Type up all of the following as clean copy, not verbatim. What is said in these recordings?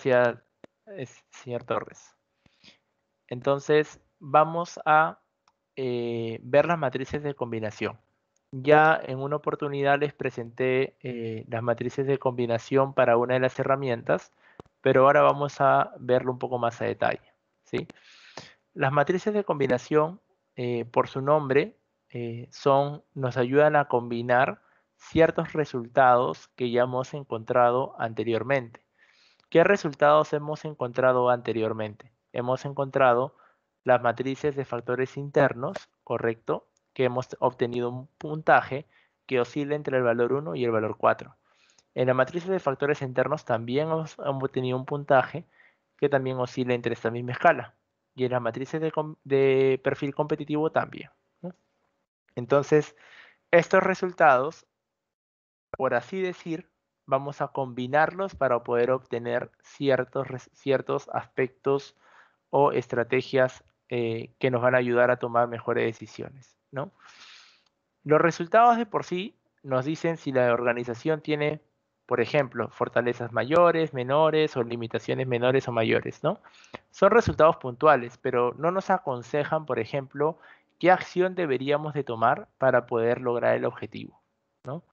Gracias, señor Torres. Entonces, vamos a ver las matrices de combinación. Ya en una oportunidad les presenté las matrices de combinación para una de las herramientas, pero ahora vamos a verlo un poco más a detalle, ¿sí? Las matrices de combinación, por su nombre, nos ayudan a combinar ciertos resultados que ya hemos encontrado anteriormente. ¿Qué resultados hemos encontrado anteriormente? Hemos encontrado las matrices de factores internos, ¿correcto? Que hemos obtenido un puntaje que oscila entre el valor 1 y el valor 4. En la matriz de factores internos también hemos obtenido un puntaje que también oscila entre esta misma escala. Y en las matrices de perfil competitivo también, ¿no? Entonces, estos resultados, por así decir, vamos a combinarlos para poder obtener ciertos aspectos o estrategias que nos van a ayudar a tomar mejores decisiones, ¿no? Los resultados de por sí nos dicen si la organización tiene, por ejemplo, fortalezas mayores, menores o limitaciones menores o mayores, ¿no? Son resultados puntuales, pero no nos aconsejan, por ejemplo, qué acción deberíamos de tomar para poder lograr el objetivo, ¿no?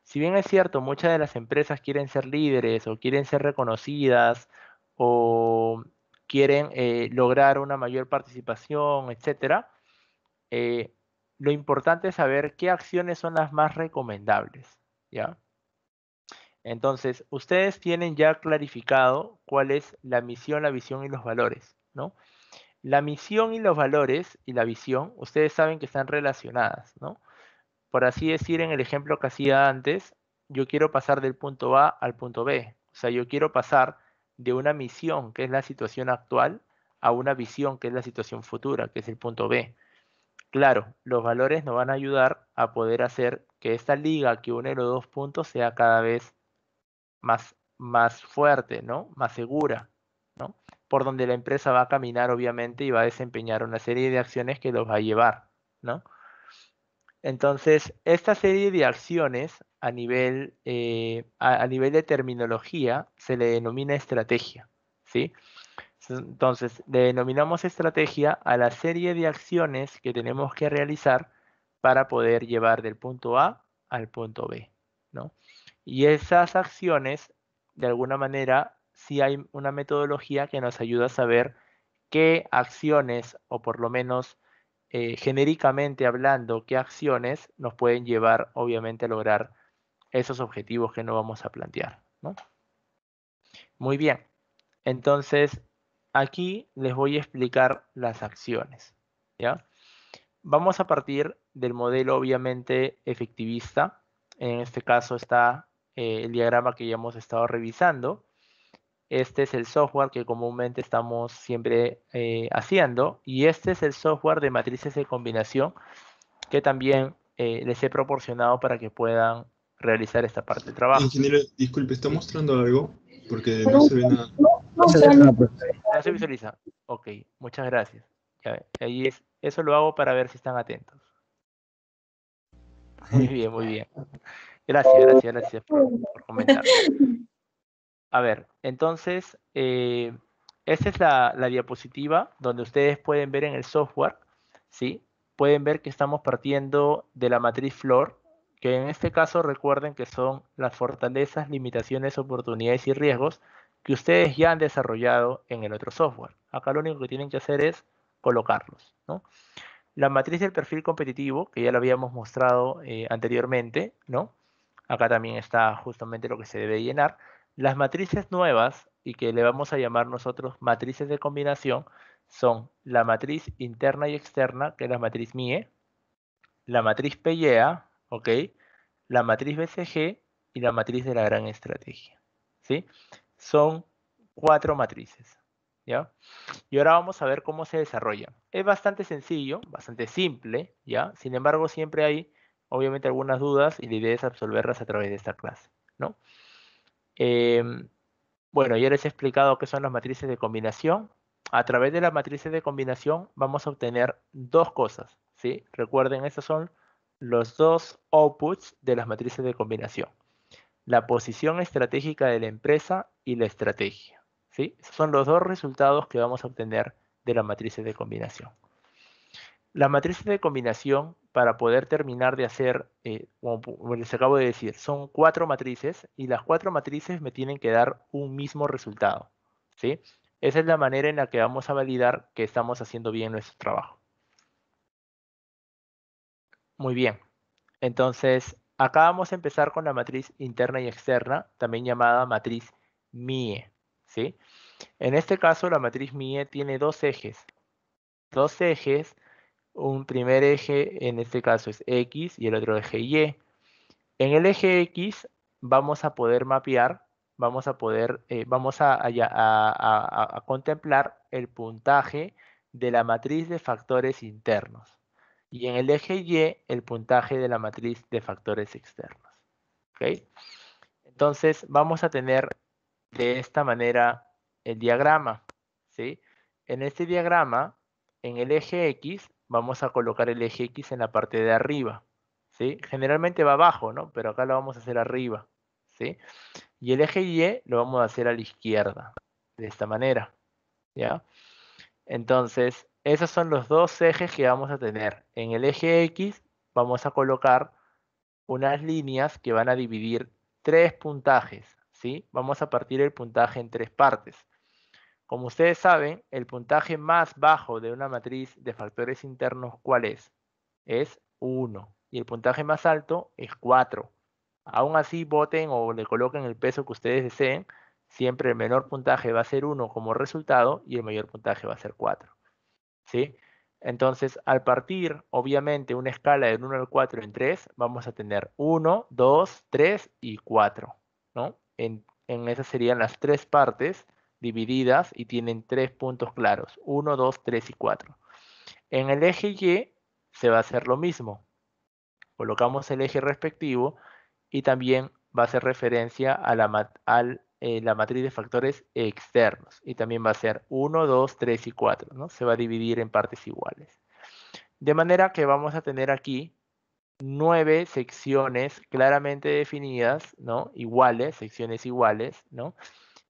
Si bien es cierto, muchas de las empresas quieren ser líderes o quieren ser reconocidas o quieren lograr una mayor participación, etcétera, eh, lo importante es saber qué acciones son las más recomendables, ¿ya? Entonces, ustedes tienen ya clarificado cuál es la misión, la visión y los valores, ¿no? La misión y los valores y la visión, ustedes saben que están relacionadas, ¿no? Por así decir, en el ejemplo que hacía antes, yo quiero pasar del punto A al punto B. O sea, yo quiero pasar de una misión, que es la situación actual, a una visión, que es la situación futura, que es el punto B. Claro, los valores nos van a ayudar a poder hacer que esta liga que une los dos puntos sea cada vez más fuerte, ¿no? Más segura, ¿no? Por donde la empresa va a caminar, obviamente, y va a desempeñar una serie de acciones que los va a llevar, ¿no? Entonces, esta serie de acciones a nivel de terminología se le denomina estrategia, ¿sí? Entonces, le denominamos estrategia a la serie de acciones que tenemos que realizar para poder llevar del punto A al punto B, ¿no? Y esas acciones, de alguna manera, sí hay una metodología que nos ayuda a saber qué acciones, o por lo menos genéricamente hablando, qué acciones nos pueden llevar, obviamente, a lograr esos objetivos que nos vamos a plantear, ¿no? Muy bien. Entonces, aquí les voy a explicar las acciones, ¿ya? Vamos a partir del modelo obviamente efectivista. En este caso está el diagrama que ya hemos estado revisando. Este es el software que comúnmente estamos siempre haciendo y este es el software de matrices de combinación que también les he proporcionado para que puedan realizar esta parte del trabajo. Ingeniero, disculpe, ¿está ¿Sí? mostrando algo? Porque no se ve nada. No se ve nada, profe. No se visualiza. Ok, muchas gracias. Ya, eso lo hago para ver si están atentos. Muy bien, muy bien. Gracias por comentar. A ver, entonces, esta es la diapositiva donde ustedes pueden ver en el software, ¿sí? Pueden ver que estamos partiendo de la matriz FLOR, que en este caso recuerden que son las fortalezas, limitaciones, oportunidades y riesgos que ustedes ya han desarrollado en el otro software. Acá lo único que tienen que hacer es colocarlos, ¿no? La matriz del perfil competitivo, que ya lo habíamos mostrado anteriormente, ¿no? Acá también está justamente lo que se debe llenar. Las matrices nuevas, y que le vamos a llamar nosotros matrices de combinación, son la matriz interna y externa, que es la matriz MIE, la matriz PYEA, ¿ok? La matriz BCG y la matriz de la gran estrategia, ¿sí? Son 4 matrices, ¿ya? Y ahora vamos a ver cómo se desarrolla. Es bastante sencillo, bastante simple, ¿ya? Sin embargo, siempre hay, obviamente, algunas dudas y la idea es absolverlas a través de esta clase, ¿no? Bueno, ya les he explicado qué son las matrices de combinación. A través de las matrices de combinación vamos a obtener dos cosas, ¿sí? Recuerden, estos son los dos outputs de las matrices de combinación. La posición estratégica de la empresa y la estrategia, ¿sí? Esos son los dos resultados que vamos a obtener de las matrices de combinación. Las matrices de combinación, para poder terminar de hacer, como les acabo de decir, son 4 matrices y las 4 matrices me tienen que dar un mismo resultado, ¿sí? Esa es la manera en la que vamos a validar que estamos haciendo bien nuestro trabajo. Muy bien. Entonces, acá vamos a empezar con la matriz interna y externa, también llamada matriz MIE, ¿sí? En este caso, la matriz MIE tiene dos ejes. Dos ejes, un primer eje, en este caso es X, y el otro eje Y. En el eje X vamos a poder mapear, vamos a contemplar el puntaje de la matriz de factores internos. Y en el eje Y, el puntaje de la matriz de factores externos. ¿Ok? Entonces, vamos a tener de esta manera el diagrama, ¿sí? En este diagrama, en el eje X, vamos a colocar el eje X en la parte de arriba, ¿sí? Generalmente va abajo, ¿no? Pero acá lo vamos a hacer arriba, ¿sí? Y el eje Y lo vamos a hacer a la izquierda, de esta manera, ¿ya? Entonces, esos son los dos ejes que vamos a tener. En el eje X vamos a colocar unas líneas que van a dividir tres puntajes, ¿sí? Vamos a partir el puntaje en tres partes. Como ustedes saben, el puntaje más bajo de una matriz de factores internos, ¿cuál es? Es 1. Y el puntaje más alto es 4. Aún así, voten o le coloquen el peso que ustedes deseen. Siempre el menor puntaje va a ser 1 como resultado y el mayor puntaje va a ser 4. ¿Sí? Entonces, al partir, obviamente, una escala del 1 al 4 en 3, vamos a tener 1, 2, 3 y 4, ¿no? En esas serían las tres partes divididas y tienen tres puntos claros, 1, 2, 3 y 4. En el eje Y se va a hacer lo mismo. Colocamos el eje respectivo y también va a hacer referencia a la matriz de factores externos. Y también va a ser 1, 2, 3 y 4, ¿no? Se va a dividir en partes iguales. De manera que vamos a tener aquí 9 secciones claramente definidas, ¿no? Iguales, secciones iguales, ¿no?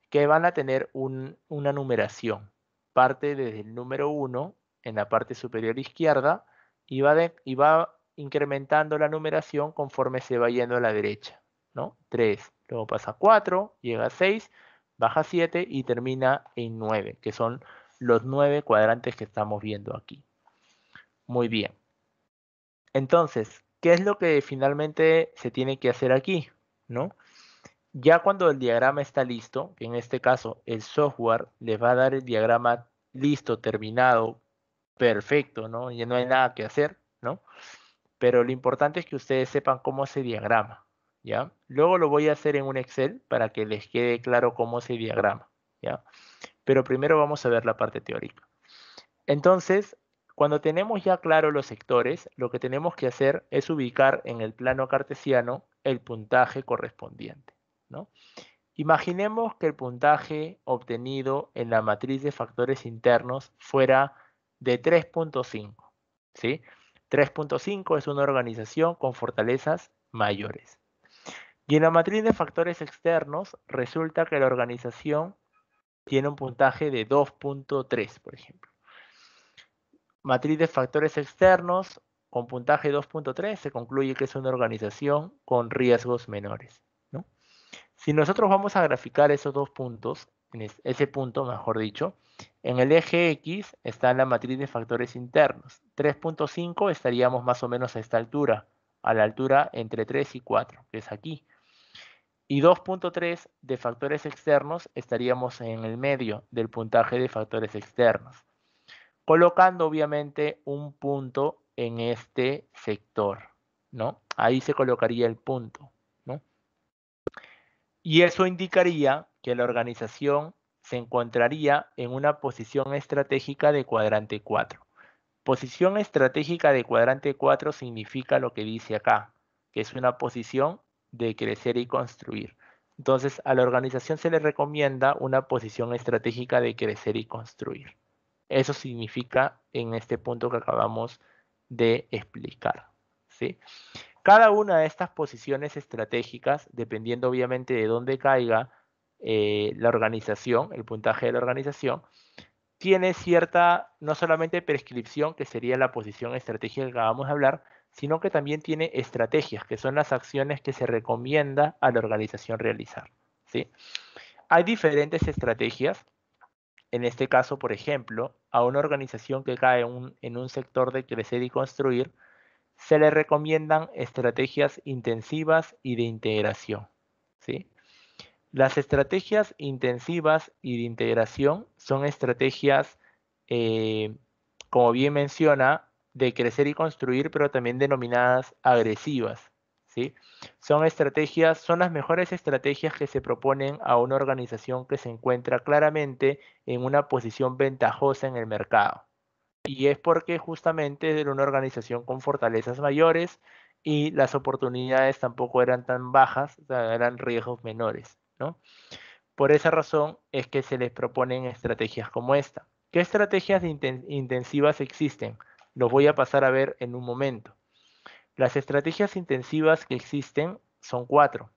Que van a tener una numeración. Parte desde el número 1 en la parte superior izquierda y va incrementando la numeración conforme se va yendo a la derecha, ¿no? 3, luego pasa a 4, llega a 6, baja a 7 y termina en 9, que son los 9 cuadrantes que estamos viendo aquí. Muy bien. Entonces, ¿qué es lo que finalmente se tiene que hacer aquí? ¿No? Ya cuando el diagrama está listo, que en este caso el software les va a dar el diagrama listo, terminado, perfecto, ¿no? Ya no hay nada que hacer, ¿no? Pero lo importante es que ustedes sepan cómo se diagrama, ¿ya? Luego lo voy a hacer en un Excel para que les quede claro cómo se diagrama, ¿ya? Pero primero vamos a ver la parte teórica. Entonces, cuando tenemos ya claro los sectores, lo que tenemos que hacer es ubicar en el plano cartesiano el puntaje correspondiente, ¿no? Imaginemos que el puntaje obtenido en la matriz de factores internos fuera de 3.5, ¿sí? 3.5 es una organización con fortalezas mayores. Y en la matriz de factores externos resulta que la organización tiene un puntaje de 2.3, por ejemplo. Matriz de factores externos con puntaje 2.3 se concluye que es una organización con riesgos menores, ¿no? Si nosotros vamos a graficar esos dos puntos, ese punto, mejor dicho, en el eje X está la matriz de factores internos. 3.5 estaríamos más o menos a esta altura, a la altura entre 3 y 4, que es aquí. Y 2.3 de factores externos estaríamos en el medio del puntaje de factores externos, colocando obviamente un punto en este sector, ¿no? Ahí se colocaría el punto, ¿no? Y eso indicaría que la organización se encontraría en una posición estratégica de cuadrante 4. Posición estratégica de cuadrante 4 significa lo que dice acá, que es una posición de crecer y construir. Entonces, a la organización se le recomienda una posición estratégica de crecer y construir. Eso significa en este punto que acabamos de explicar, ¿sí? Cada una de estas posiciones estratégicas, dependiendo obviamente de dónde caiga, la organización, el puntaje de la organización, tiene cierta, no solamente prescripción, que sería la posición estratégica que acabamos de hablar, sino que también tiene estrategias, que son las acciones que se recomienda a la organización realizar, ¿sí? Hay diferentes estrategias. En este caso, por ejemplo, a una organización que cae en un sector de crecer y construir, se le recomiendan estrategias intensivas y de integración, ¿sí? Las estrategias intensivas y de integración son estrategias, eh, como bien menciona, de crecer y construir, pero también denominadas agresivas, ¿sí? Son las mejores estrategias que se proponen a una organización que se encuentra claramente en una posición ventajosa en el mercado. Y es porque justamente era una organización con fortalezas mayores y las oportunidades tampoco eran tan bajas, o sea, eran riesgos menores, ¿no? Por esa razón es que se les proponen estrategias como esta. ¿Qué estrategias intensivas existen? Los voy a pasar a ver en un momento. Las estrategias intensivas que existen son cuatro.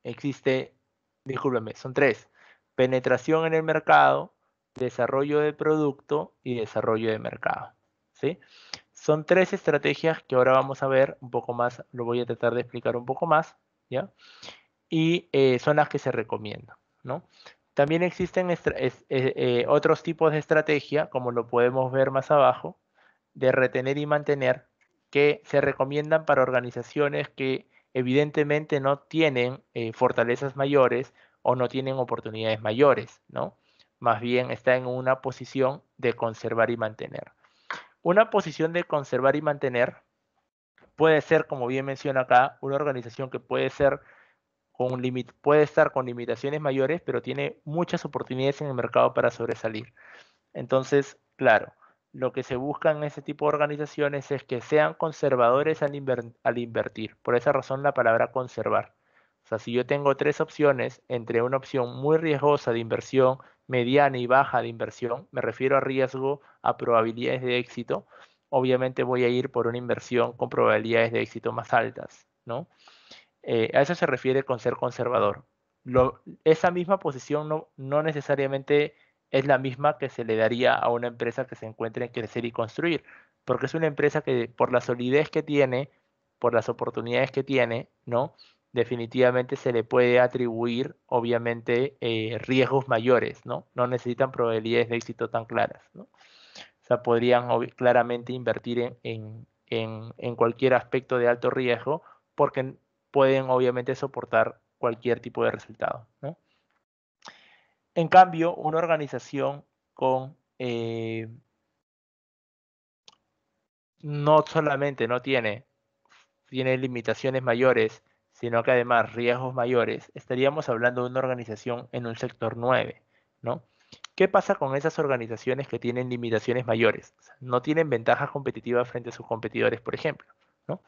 Existe, discúlpeme, son tres. Penetración en el mercado, desarrollo de producto y desarrollo de mercado, ¿sí? Son tres estrategias que ahora vamos a ver un poco más, lo voy a tratar de explicar un poco más, ¿ya? Y son las que se recomiendan, ¿no? También existen otros tipos de estrategia, como lo podemos ver más abajo, de retener y mantener, que se recomiendan para organizaciones que evidentemente no tienen fortalezas mayores o no tienen oportunidades mayores, ¿no? Más bien está en una posición de conservar y mantener. Una posición de conservar y mantener puede ser, como bien menciona acá, una organización que puede estar con limitaciones mayores, pero tiene muchas oportunidades en el mercado para sobresalir. Entonces, claro, lo que se busca en ese tipo de organizaciones es que sean conservadores al invertir. Por esa razón la palabra conservar. O sea, si yo tengo tres opciones entre una opción muy riesgosa de inversión, mediana y baja de inversión, me refiero a riesgo, a probabilidades de éxito, obviamente voy a ir por una inversión con probabilidades de éxito más altas, ¿no? A eso se refiere con ser conservador. Esa misma posición no necesariamente es la misma que se le daría a una empresa que se encuentre en crecer y construir, porque es una empresa que por la solidez que tiene, por las oportunidades que tiene, ¿no? Definitivamente se le puede atribuir, obviamente, riesgos mayores, ¿no? No necesitan probabilidades de éxito tan claras, ¿no? O sea, podrían claramente invertir en cualquier aspecto de alto riesgo porque pueden obviamente soportar cualquier tipo de resultado, ¿no? En cambio, una organización con no solamente no tiene limitaciones mayores, sino que además riesgos mayores, estaríamos hablando de una organización en un sector 9, ¿no? ¿Qué pasa con esas organizaciones que tienen limitaciones mayores? O sea, no tienen ventajas competitivas frente a sus competidores, por ejemplo, ¿no?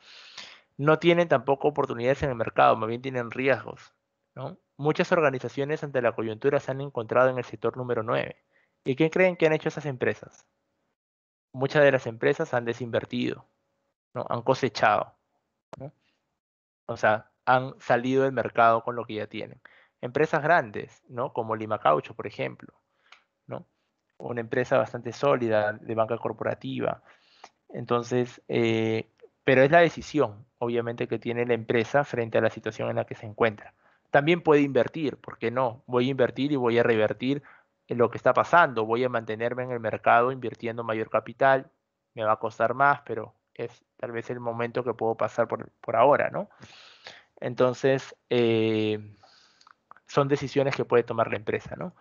No tienen tampoco oportunidades en el mercado, más bien tienen riesgos, ¿no? Muchas organizaciones ante la coyuntura se han encontrado en el sector número 9. ¿Y qué creen que han hecho esas empresas? Muchas de las empresas han desinvertido, ¿no? Han cosechado, ¿no? O sea, han salido del mercado con lo que ya tienen. Empresas grandes, ¿no? Como Lima Caucho, por ejemplo, ¿no? Una empresa bastante sólida de banca corporativa. Entonces, pero es la decisión, obviamente, que tiene la empresa frente a la situación en la que se encuentra. También puede invertir, ¿por qué no? Voy a invertir y voy a revertir en lo que está pasando. Voy a mantenerme en el mercado invirtiendo mayor capital. Me va a costar más, pero es tal vez el momento que puedo pasar por ahora, ¿no? Entonces, son decisiones que puede tomar la empresa, ¿no?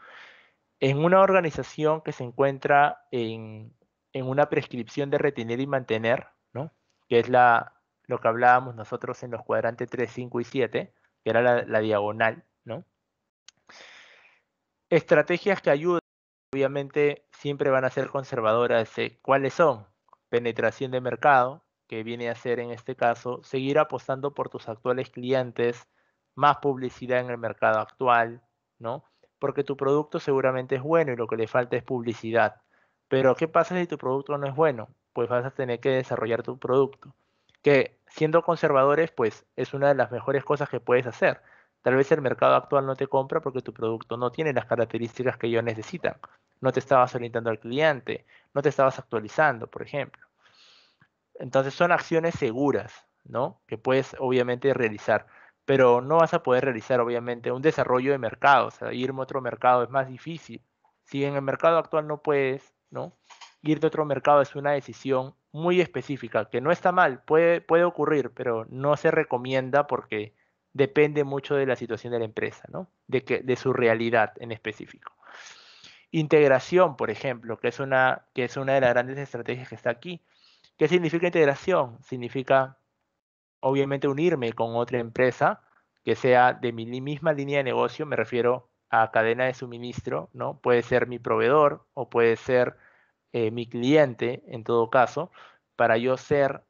En una organización que se encuentra en una prescripción de retener y mantener, ¿no? Que es lo que hablábamos nosotros en los cuadrantes 3, 5 y 7, que era la diagonal, ¿no? Estrategias que ayudan, obviamente, siempre van a ser conservadoras. ¿Cuáles son? Penetración de mercado, que viene a ser en este caso seguir apostando por tus actuales clientes, más publicidad en el mercado actual, ¿no? Porque tu producto seguramente es bueno y lo que le falta es publicidad. Pero ¿qué pasa si tu producto no es bueno? Pues vas a tener que desarrollar tu producto. Que siendo conservadores, pues es una de las mejores cosas que puedes hacer. Tal vez el mercado actual no te compra porque tu producto no tiene las características que ellos necesitan. No te estabas orientando al cliente, no te estabas actualizando, por ejemplo. Entonces son acciones seguras, ¿no? Que puedes obviamente realizar, pero no vas a poder realizar obviamente un desarrollo de mercado, o sea, irme a otro mercado es más difícil. Si en el mercado actual no puedes, ¿no? Irte a otro mercado es una decisión muy específica, que no está mal, puede ocurrir, pero no se recomienda porque depende mucho de la situación de la empresa, ¿no? De su realidad en específico. Integración, por ejemplo, que es una de las grandes estrategias que está aquí. ¿Qué significa integración? Significa, obviamente, unirme con otra empresa que sea de mi misma línea de negocio, me refiero a cadena de suministro, ¿no? Puede ser mi proveedor o puede ser mi cliente, en todo caso, para yo ser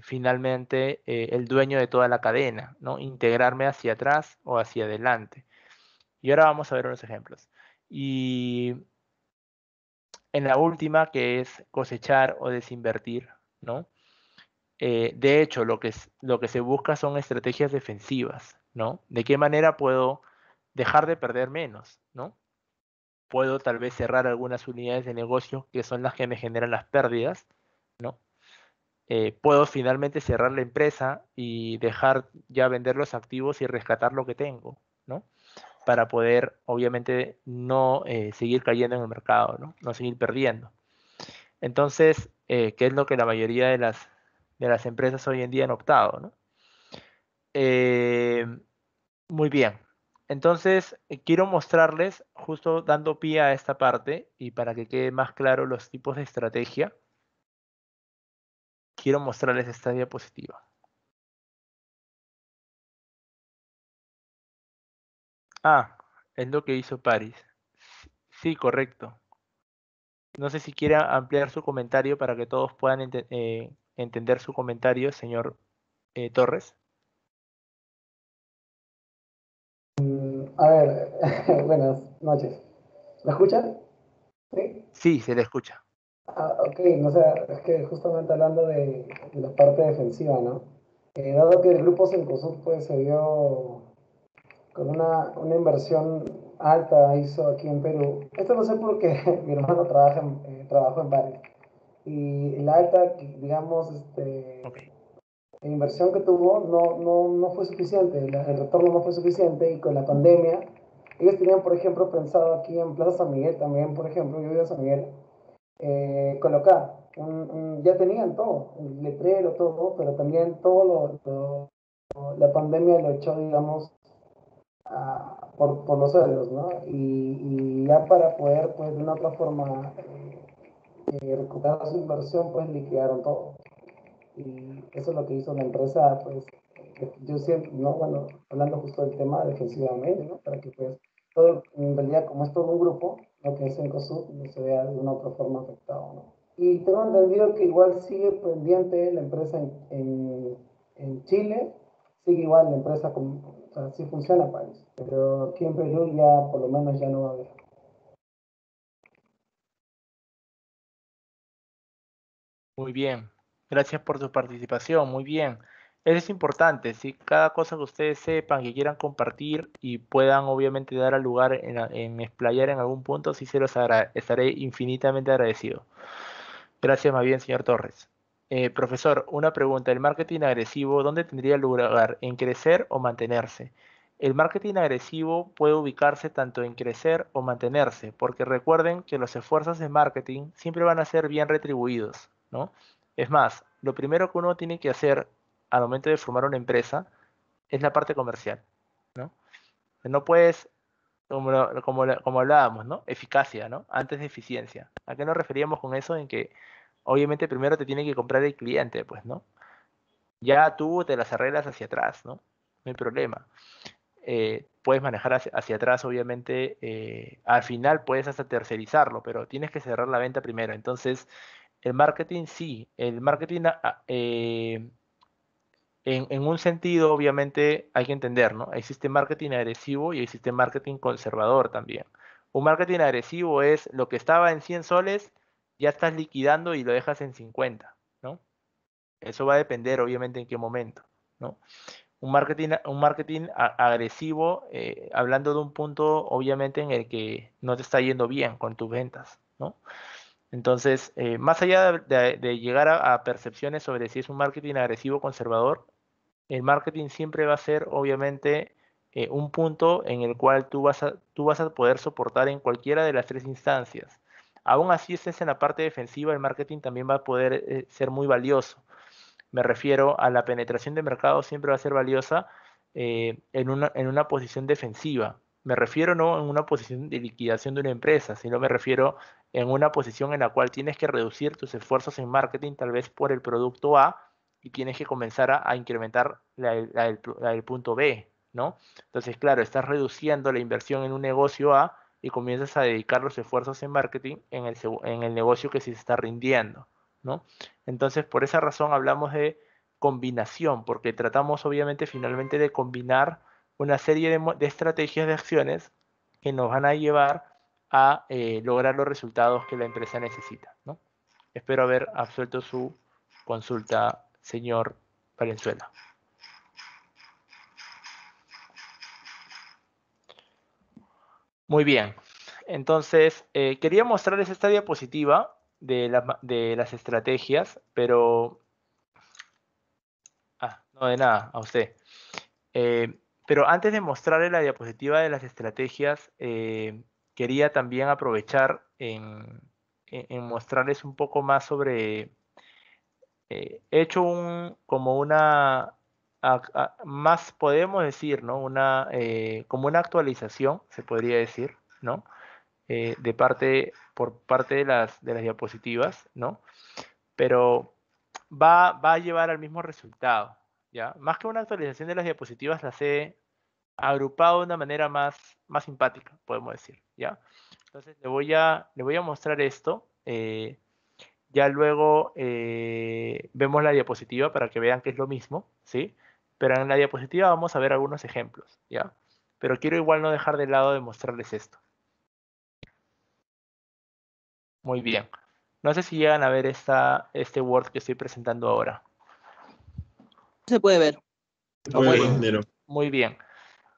finalmente el dueño de toda la cadena, ¿no? Integrarme hacia atrás o hacia adelante. Y ahora vamos a ver unos ejemplos. Y en la última, que es cosechar o desinvertir, ¿no? De hecho, lo que se busca son estrategias defensivas, ¿no? ¿De qué manera puedo dejar de perder menos, ¿no? Puedo tal vez cerrar algunas unidades de negocio que son las que me generan las pérdidas, ¿no? Puedo finalmente cerrar la empresa y dejar ya vender los activos y rescatar lo que tengo, ¿no? Para poder, obviamente, no seguir cayendo en el mercado, ¿no? No seguir perdiendo. Entonces, ¿qué es lo que la mayoría de las empresas hoy en día han optado, ¿no? Eh, Muy bien. Entonces, quiero mostrarles, justo dando pie a esta parte, y para que quede más claro los tipos de estrategia, quiero mostrarles esta diapositiva. Ah, es lo que hizo Paris. Sí, correcto. No sé si quiera ampliar su comentario para que todos puedan entender su comentario, señor Torres. A ver, buenas noches. ¿Me escuchan? Sí. Sí, se le escucha. Ok, no sé, es que justamente hablando de la parte defensiva, ¿no? Dado que el grupo Cencosud pues se vio con una inversión alta, hizo aquí en Perú. Esto lo sé porque mi hermano trabajó en París. Y la alta, digamos, Ok. inversión que tuvo no fue suficiente, el retorno no fue suficiente y con la pandemia, ellos tenían, por ejemplo, pensado aquí en Plaza San Miguel también, por ejemplo, yo vivo en San Miguel, colocar, ya tenían todo, el letrero, todo, pero también la pandemia lo echó, digamos, por los suelos, ¿no? Y ya para poder, pues, de una otra forma recuperar su inversión, pues liquidaron todo. Y eso es lo que hizo la empresa, pues, yo siempre, ¿no? Bueno, hablando justo del tema defensivamente, ¿no? Para que, pues, todo, en realidad, como es todo un grupo, lo que es Cencosud, no se vea de una u otra forma afectado, ¿no? Y tengo entendido que igual sigue pendiente la empresa en Chile, sigue igual la empresa, o sea, sí funciona país, pero aquí en Perú ya, por lo menos, ya no va a haber. Muy bien. Gracias por su participación. Muy bien. Eso es importante, ¿sí? Cada cosa que ustedes sepan, que quieran compartir y puedan obviamente dar al lugar en explayar en algún punto, sí se los estaré infinitamente agradecido. Gracias más bien, señor Torres. Profesor, una pregunta. ¿El marketing agresivo dónde tendría lugar? ¿En crecer o mantenerse? El marketing agresivo puede ubicarse tanto en crecer o mantenerse, porque recuerden que los esfuerzos de marketing siempre van a ser bien retribuidos, ¿no? Es más, lo primero que uno tiene que hacer al momento de formar una empresa es la parte comercial, ¿no? No puedes, como hablábamos, ¿no? Eficacia, ¿no? Antes de eficiencia. ¿A qué nos referíamos con eso? En que obviamente primero te tiene que comprar el cliente, pues, ¿no? Ya tú te las arreglas hacia atrás, ¿no? No hay problema. Puedes manejar hacia atrás, obviamente, al final puedes hasta tercerizarlo, pero tienes que cerrar la venta primero. Entonces, el marketing sí, el marketing en un sentido, obviamente, hay que entender, ¿no? Existe marketing agresivo y existe marketing conservador también. Un marketing agresivo es lo que estaba en 100 soles, ya estás liquidando y lo dejas en 50, ¿no? Eso va a depender, obviamente, en qué momento, ¿no? Un marketing agresivo, hablando de un punto, obviamente, en el que no te está yendo bien con tus ventas, ¿no? Entonces, más allá de llegar a percepciones sobre si es un marketing agresivo o conservador, el marketing siempre va a ser, obviamente, un punto en el cual tú vas a poder soportar en cualquiera de las tres instancias. Aún así estés en la parte defensiva, el marketing también va a poder ser muy valioso. Me refiero a la penetración de mercado, siempre va a ser valiosa en una posición defensiva. Me refiero no en una posición de liquidación de una empresa, sino me refiero en una posición en la cual tienes que reducir tus esfuerzos en marketing, tal vez por el producto A, y tienes que comenzar a incrementar la del punto B, ¿no? Entonces, claro, estás reduciendo la inversión en un negocio A y comienzas a dedicar los esfuerzos en marketing en el negocio que sí se está rindiendo, ¿no? Entonces, por esa razón hablamos de combinación, porque tratamos obviamente finalmente de combinar una serie de estrategias de acciones que nos van a llevar a lograr los resultados que la empresa necesita, ¿no? Espero haber absuelto su consulta, señor Valenzuela. Muy bien. Entonces, quería mostrarles esta diapositiva de las estrategias, pero... Ah, no, de nada, a usted. Pero antes de mostrarle la diapositiva de las estrategias, quería también aprovechar en mostrarles un poco más sobre... he hecho como una... más podemos decir, ¿no? Como una actualización, se podría decir, ¿no? Por parte de las diapositivas, ¿no? Pero va a llevar al mismo resultado, ¿ya? Más que una actualización de las diapositivas, las he agrupado de una manera más simpática, podemos decir, ¿ya? Entonces le voy a mostrar esto. Ya luego vemos la diapositiva para que vean que es lo mismo, ¿sí? Pero en la diapositiva vamos a ver algunos ejemplos, ¿ya? Pero quiero igual no dejar de lado de mostrarles esto. Muy bien. No sé si llegan a ver este Word que estoy presentando ahora. Se puede ver. Muy Muy bien, bien. Nero. Muy bien.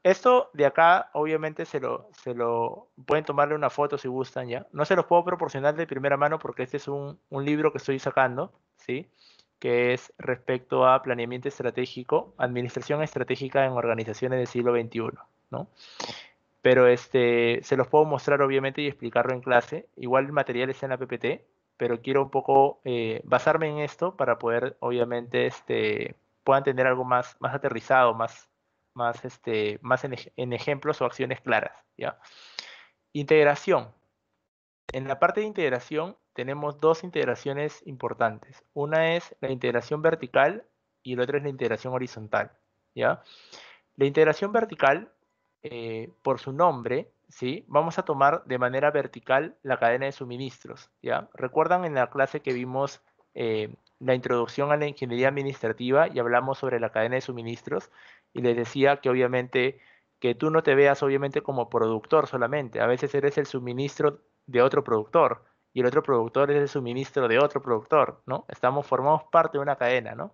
Esto de acá, obviamente, pueden tomarle una foto si gustan, ¿ya? No se los puedo proporcionar de primera mano porque este es un libro que estoy sacando, ¿sí? Que es respecto a planeamiento estratégico, administración estratégica en organizaciones del siglo XXI, ¿no? Pero se los puedo mostrar, obviamente, y explicarlo en clase. Igual el material está en la PPT, pero quiero un poco basarme en esto para poder, obviamente, puedan tener algo más aterrizado, más en ejemplos o acciones claras, ¿ya? Integración. En la parte de integración tenemos dos integraciones importantes. Una es la integración vertical y la otra es la integración horizontal, ¿ya? La integración vertical, por su nombre, ¿sí? Vamos a tomar de manera vertical la cadena de suministros, ¿ya? ¿Recuerdan en la clase que vimos la introducción a la ingeniería administrativa y hablamos sobre la cadena de suministros? Y les decía que obviamente que tú no te veas obviamente como productor solamente, a veces eres el suministro de otro productor y el otro productor es el suministro de otro productor, ¿no? Formamos parte de una cadena, ¿no?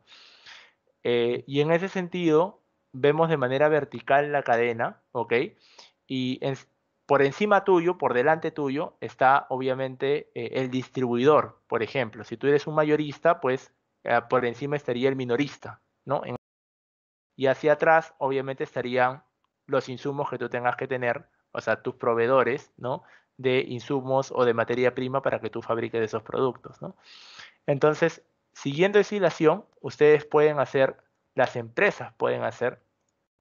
Y en ese sentido, vemos de manera vertical la cadena, ¿ok? Y por encima tuyo, por delante tuyo, está obviamente el distribuidor, por ejemplo. Si tú eres un mayorista, pues por encima estaría el minorista, ¿no? Y hacia atrás, obviamente, estarían los insumos que tú tengas que tener, o sea, tus proveedores, ¿no? De insumos o de materia prima para que tú fabriques esos productos, ¿no? Entonces, siguiendo esa hilación, las empresas pueden hacer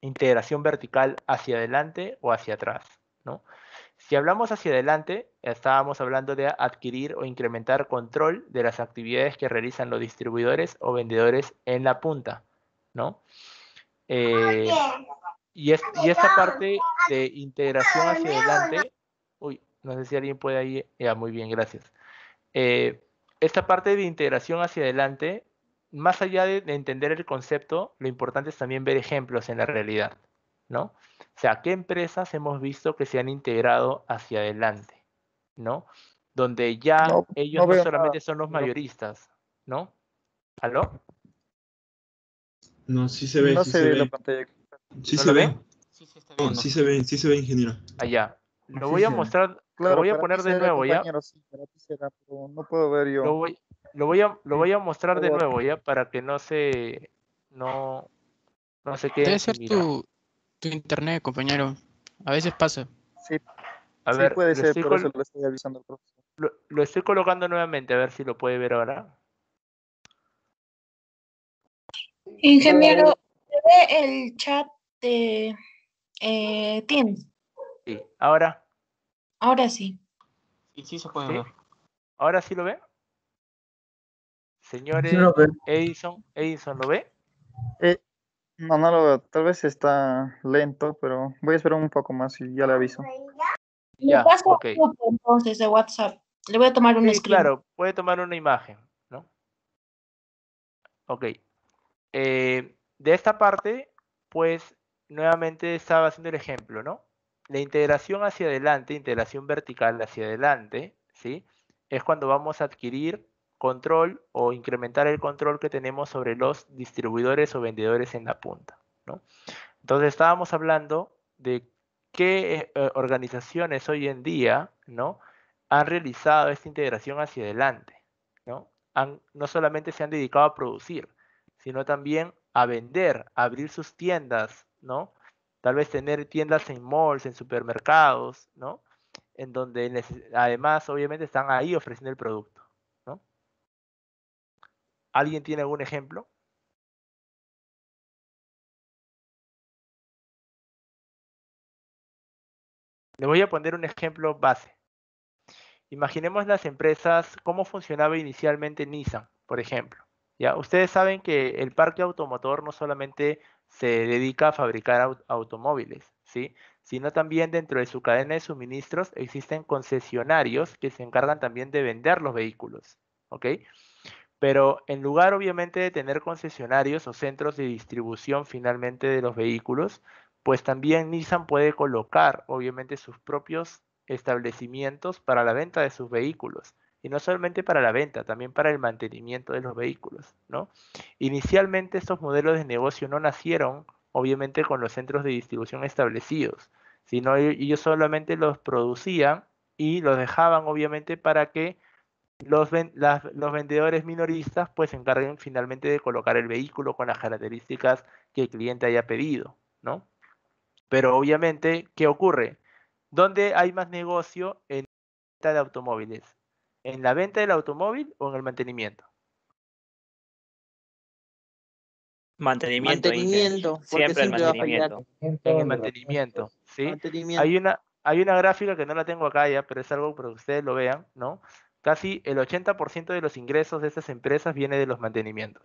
integración vertical hacia adelante o hacia atrás, ¿no? Si hablamos hacia adelante, estábamos hablando de adquirir o incrementar control de las actividades que realizan los distribuidores o vendedores en la punta, ¿no? Eh, y esta parte de integración hacia adelante, uy, no sé si alguien puede ahí, ya, muy bien, gracias. Eh, Esta parte de integración hacia adelante, más allá de entender el concepto, lo importante es también ver ejemplos en la realidad, ¿no? O sea, ¿qué empresas hemos visto que se han integrado hacia adelante, ¿no? Donde ya No, ellos no no veo nada. solamente son los mayoristas, ¿no? ¿Aló? No, sí se ve, No sí se se ve la ve. pantalla. Sí ¿No se lo ve. ven? Sí se está No, viendo. sí se ve, ingeniero. Allá. Lo Sí voy a se ve. mostrar, lo Claro, voy a para ti poner de será, nuevo, ¿ya? compañero, sí, para ti será, pero no puedo ver Lo yo. voy, lo voy a mostrar Por de favor. nuevo, ¿ya? Para que no, no se queden Debe sin ser mirar. tu internet, compañero. A veces pasa. Sí, A sí ver, puede ser, por eso lo estoy avisando al profesor. lo estoy colocando nuevamente, a ver si lo puede ver ahora. Ingeniero, ¿se ve el chat de Teams? Sí, ahora, Ahora sí. Sí, sí se puede ¿sí? ver. ¿Ahora sí lo ve? Sí lo Señores, veo. Edison, ¿lo ve? Eh, no, no lo veo. Tal vez está lento, pero voy a esperar un poco más y ya le aviso. Le Ya, paso ok. un grupo entonces de WhatsApp. Le voy a tomar un Sí, screen. claro, puede tomar una imagen, ¿no? Ok. De esta parte, pues, nuevamente estaba haciendo el ejemplo, ¿no? La integración hacia adelante, integración vertical hacia adelante, ¿sí? Es cuando vamos a adquirir control o incrementar el control que tenemos sobre los distribuidores o vendedores en la punta, ¿no? Entonces estábamos hablando de qué organizaciones hoy en día, ¿no? Han realizado esta integración hacia adelante, ¿no? No solamente se han dedicado a producir, sino también a vender, a abrir sus tiendas, ¿no? Tal vez tener tiendas en malls, en supermercados, ¿no? En donde además obviamente están ahí ofreciendo el producto, ¿no? ¿Alguien tiene algún ejemplo? Le voy a poner un ejemplo base. Imaginemos las empresas, cómo funcionaba inicialmente Nissan, por ejemplo. ¿Ya? Ustedes saben que el parque automotor no solamente se dedica a fabricar automóviles, ¿sí? Sino también dentro de su cadena de suministros existen concesionarios que se encargan también de vender los vehículos, ¿ok? Pero en lugar obviamente de tener concesionarios o centros de distribución finalmente de los vehículos, pues también Nissan puede colocar obviamente sus propios establecimientos para la venta de sus vehículos. Y no solamente para la venta, también para el mantenimiento de los vehículos, ¿no? Inicialmente estos modelos de negocio no nacieron obviamente con los centros de distribución establecidos, sino ellos solamente los producían y los dejaban obviamente para que los vendedores minoristas pues se encarguen finalmente de colocar el vehículo con las características que el cliente haya pedido, ¿no? Pero obviamente, ¿qué ocurre? ¿Dónde hay más negocio en la venta de automóviles? ¿En la venta del automóvil o en el mantenimiento? Mantenimiento, porque Siempre el siempre va a fallar. mantenimiento. En el mantenimiento, ¿sí? Mantenimiento. Hay una gráfica que no la tengo acá ya, pero es algo para que ustedes lo vean, ¿no? Casi el 80% de los ingresos de estas empresas viene de los mantenimientos,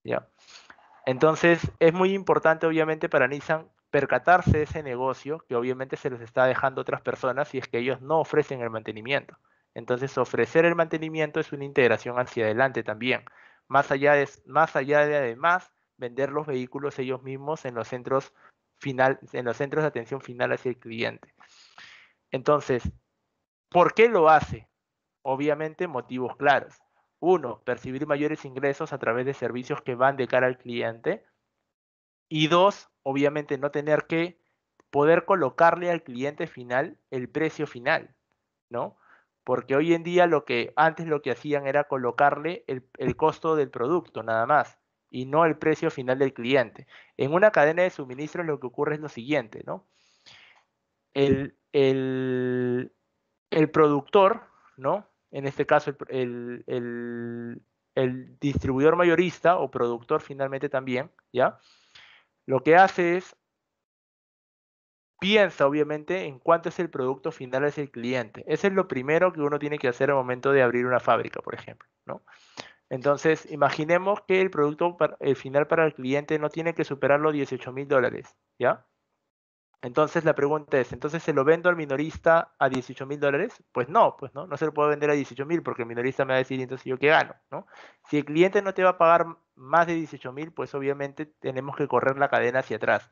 ¿ya? Entonces, es muy importante, obviamente, para Nissan percatarse de ese negocio que obviamente se les está dejando a otras personas si es que ellos no ofrecen el mantenimiento. Entonces, ofrecer el mantenimiento es una integración hacia adelante también, más allá de además vender los vehículos ellos mismos en los centros en los centros de atención final hacia el cliente. Entonces, ¿por qué lo hace? Obviamente, motivos claros. Uno, percibir mayores ingresos a través de servicios que van de cara al cliente. Y dos, obviamente no tener que poder colocarle al cliente final el precio final, ¿no? Porque hoy en día antes lo que hacían era colocarle el costo del producto nada más y no el precio final del cliente. En una cadena de suministros lo que ocurre es lo siguiente, ¿no? El, el, el productor, ¿no? En este caso el distribuidor mayorista o productor finalmente también, ¿ya? Lo que hace es piensa obviamente en cuánto es el producto final hacia el cliente. Eso es lo primero que uno tiene que hacer al momento de abrir una fábrica, por ejemplo, ¿no? Entonces, imaginemos que el producto el final para el cliente no tiene que superar los $18,000, ¿ya? Entonces la pregunta es, ¿entonces se lo vendo al minorista a $18,000? Pues no se lo puedo vender a 18,000 porque el minorista me va a decir, entonces yo qué gano, ¿no? Si el cliente no te va a pagar más de 18,000, pues obviamente tenemos que correr la cadena hacia atrás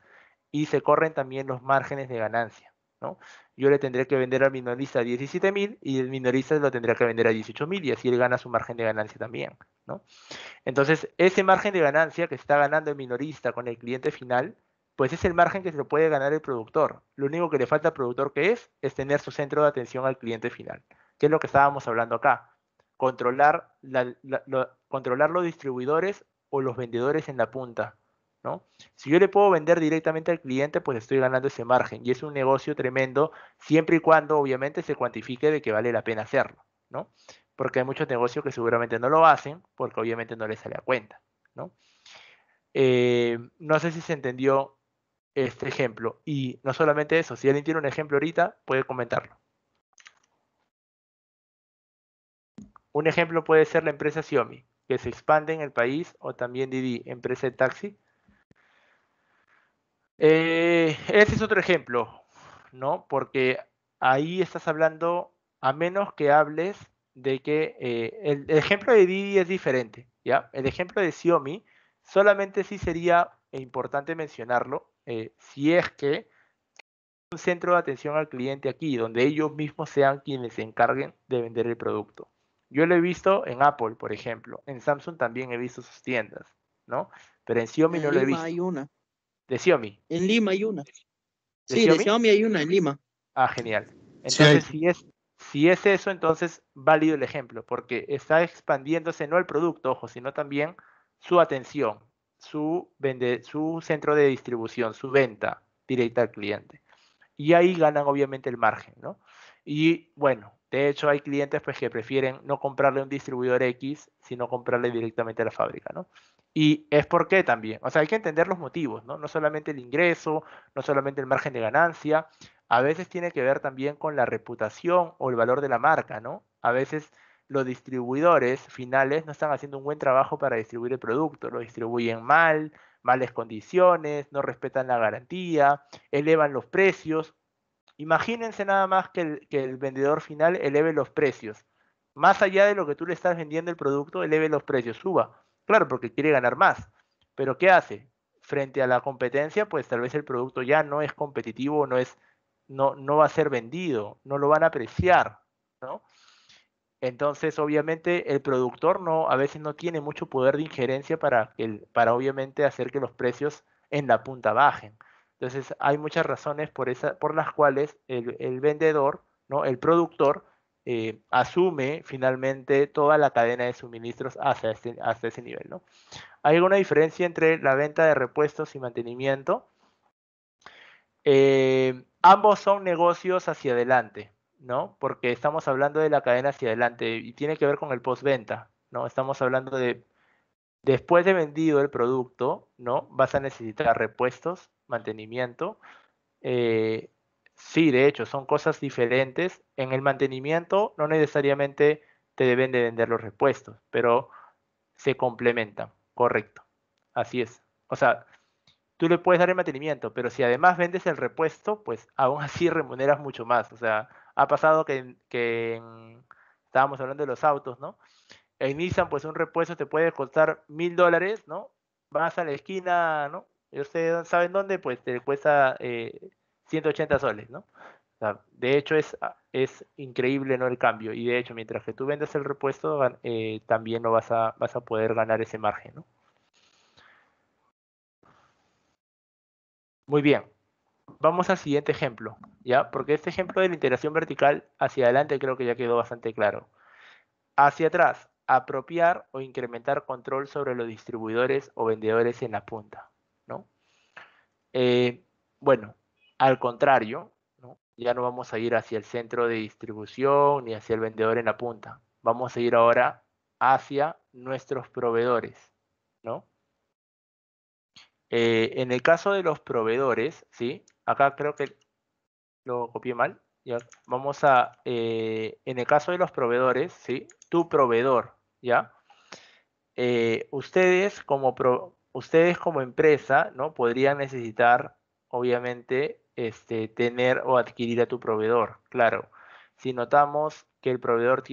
y se corren también los márgenes de ganancia, ¿no? Yo le tendré que vender al minorista a 17.000 y el minorista lo tendrá que vender a 18.000 y así él gana su margen de ganancia también, ¿no? Entonces, ese margen de ganancia que está ganando el minorista con el cliente final, pues es el margen que se lo puede ganar el productor. Lo único que le falta al productor que es tener su centro de atención al cliente final, que es lo que estábamos hablando acá. Controlar, controlar los distribuidores o los vendedores en la punta, ¿no? Si yo le puedo vender directamente al cliente, pues estoy ganando ese margen y es un negocio tremendo siempre y cuando obviamente se cuantifique de que vale la pena hacerlo, ¿no? Porque hay muchos negocios que seguramente no lo hacen porque obviamente no les sale a cuenta, ¿no? No sé si se entendió este ejemplo y no solamente eso, si alguien tiene un ejemplo ahorita, puede comentarlo. Un ejemplo puede ser la empresa Xiaomi, que se expande en el país, o también Didi, empresa de taxi. Ese es otro ejemplo, ¿no? Porque ahí estás hablando, a menos que hables de que el ejemplo de Didi es diferente, ¿ya? El ejemplo de Xiaomi solamente sí sería importante mencionarlo si es que un centro de atención al cliente aquí, donde ellos mismos sean quienes se encarguen de vender el producto. Yo lo he visto en Apple, por ejemplo. En Samsung también he visto sus tiendas, ¿no? Pero en Xiaomi no En lo he Lima visto. hay una. De Xiaomi. En Lima hay una. ¿De Sí, de Xiaomi? Xiaomi hay una en Lima. Ah, genial. Sí hay. Entonces, si es eso, entonces válido el ejemplo, porque está expandiéndose no el producto, ojo, sino también su atención, su centro de distribución, su venta directa al cliente. Y ahí ganan obviamente el margen, ¿no? Y bueno, de hecho hay clientes pues que prefieren no comprarle a un distribuidor X, sino comprarle directamente a la fábrica, ¿no? Y es por qué también, o sea, hay que entender los motivos, ¿no? No solamente el ingreso, no solamente el margen de ganancia, a veces tiene que ver también con la reputación o el valor de la marca, ¿no? A veces los distribuidores finales no están haciendo un buen trabajo para distribuir el producto, lo distribuyen mal, malas condiciones, no respetan la garantía, elevan los precios. Imagínense nada más que el vendedor final eleve los precios. Más allá de lo que tú le estás vendiendo el producto, eleve los precios, suba. Claro, porque quiere ganar más. Pero ¿qué hace? Frente a la competencia, pues tal vez el producto ya no es competitivo, no va a ser vendido, no lo van a apreciar, ¿no? Entonces, obviamente, el productor a veces no tiene mucho poder de injerencia para obviamente hacer que los precios en la punta bajen. Entonces, hay muchas razones por las cuales el vendedor, ¿no? El productor, asume finalmente toda la cadena de suministros hasta ese nivel, ¿no? ¿Hay alguna diferencia entre la venta de repuestos y mantenimiento? Ambos son negocios hacia adelante, ¿no? Porque estamos hablando de la cadena hacia adelante y tiene que ver con el postventa, ¿no? Estamos hablando de después de vendido el producto, ¿no? Vas a necesitar repuestos, mantenimiento. eh, sí, de hecho, son cosas diferentes. En el mantenimiento no necesariamente te deben de vender los repuestos, pero se complementan, correcto. Así es. O sea, tú le puedes dar el mantenimiento, pero si además vendes el repuesto, pues aún así remuneras mucho más. O sea, ha pasado estábamos hablando de los autos, ¿no? En Nissan, pues un repuesto te puede costar $1.000, ¿no? Vas a la esquina, ¿no? Y ustedes saben dónde, pues te cuesta 180 soles, ¿no? O sea, de hecho es increíble, ¿no? El cambio. Y de hecho, mientras que tú vendas el repuesto, también no vas a poder ganar ese margen, ¿no? Muy bien. Vamos al siguiente ejemplo, ¿ya? Porque este ejemplo de la integración vertical hacia adelante creo que ya quedó bastante claro. Hacia atrás, apropiar o incrementar control sobre los distribuidores o vendedores en la punta, ¿no? Eh, bueno, al contrario, ¿no? Ya no vamos a ir hacia el centro de distribución ni hacia el vendedor en la punta. Vamos a ir ahora hacia nuestros proveedores, ¿no? En el caso de los proveedores, ¿sí? Acá creo que lo copié mal. Ya, vamos en el caso de los proveedores, ¿sí? Tu proveedor, ¿ya? Ustedes como empresa, ¿no? Podrían necesitar, obviamente, tener o adquirir a tu proveedor. Claro, si notamos que el proveedor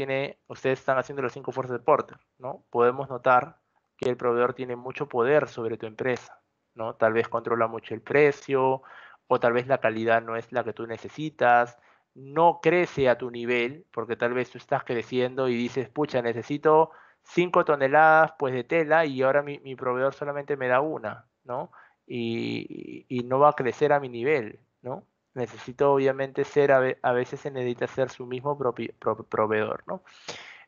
ustedes están haciendo los 5 Force Porter, ¿no? Podemos notar que el proveedor tiene mucho poder sobre tu empresa, ¿no? Tal vez controla mucho el precio o tal vez la calidad no es la que tú necesitas, no crece a tu nivel, porque tal vez tú estás creciendo y dices, pucha, necesito 5 toneladas pues de tela y ahora mi proveedor solamente me da una, ¿no? Y no va a crecer a mi nivel, ¿no? Necesito obviamente ser, a veces se necesita ser su mismo proveedor, ¿no?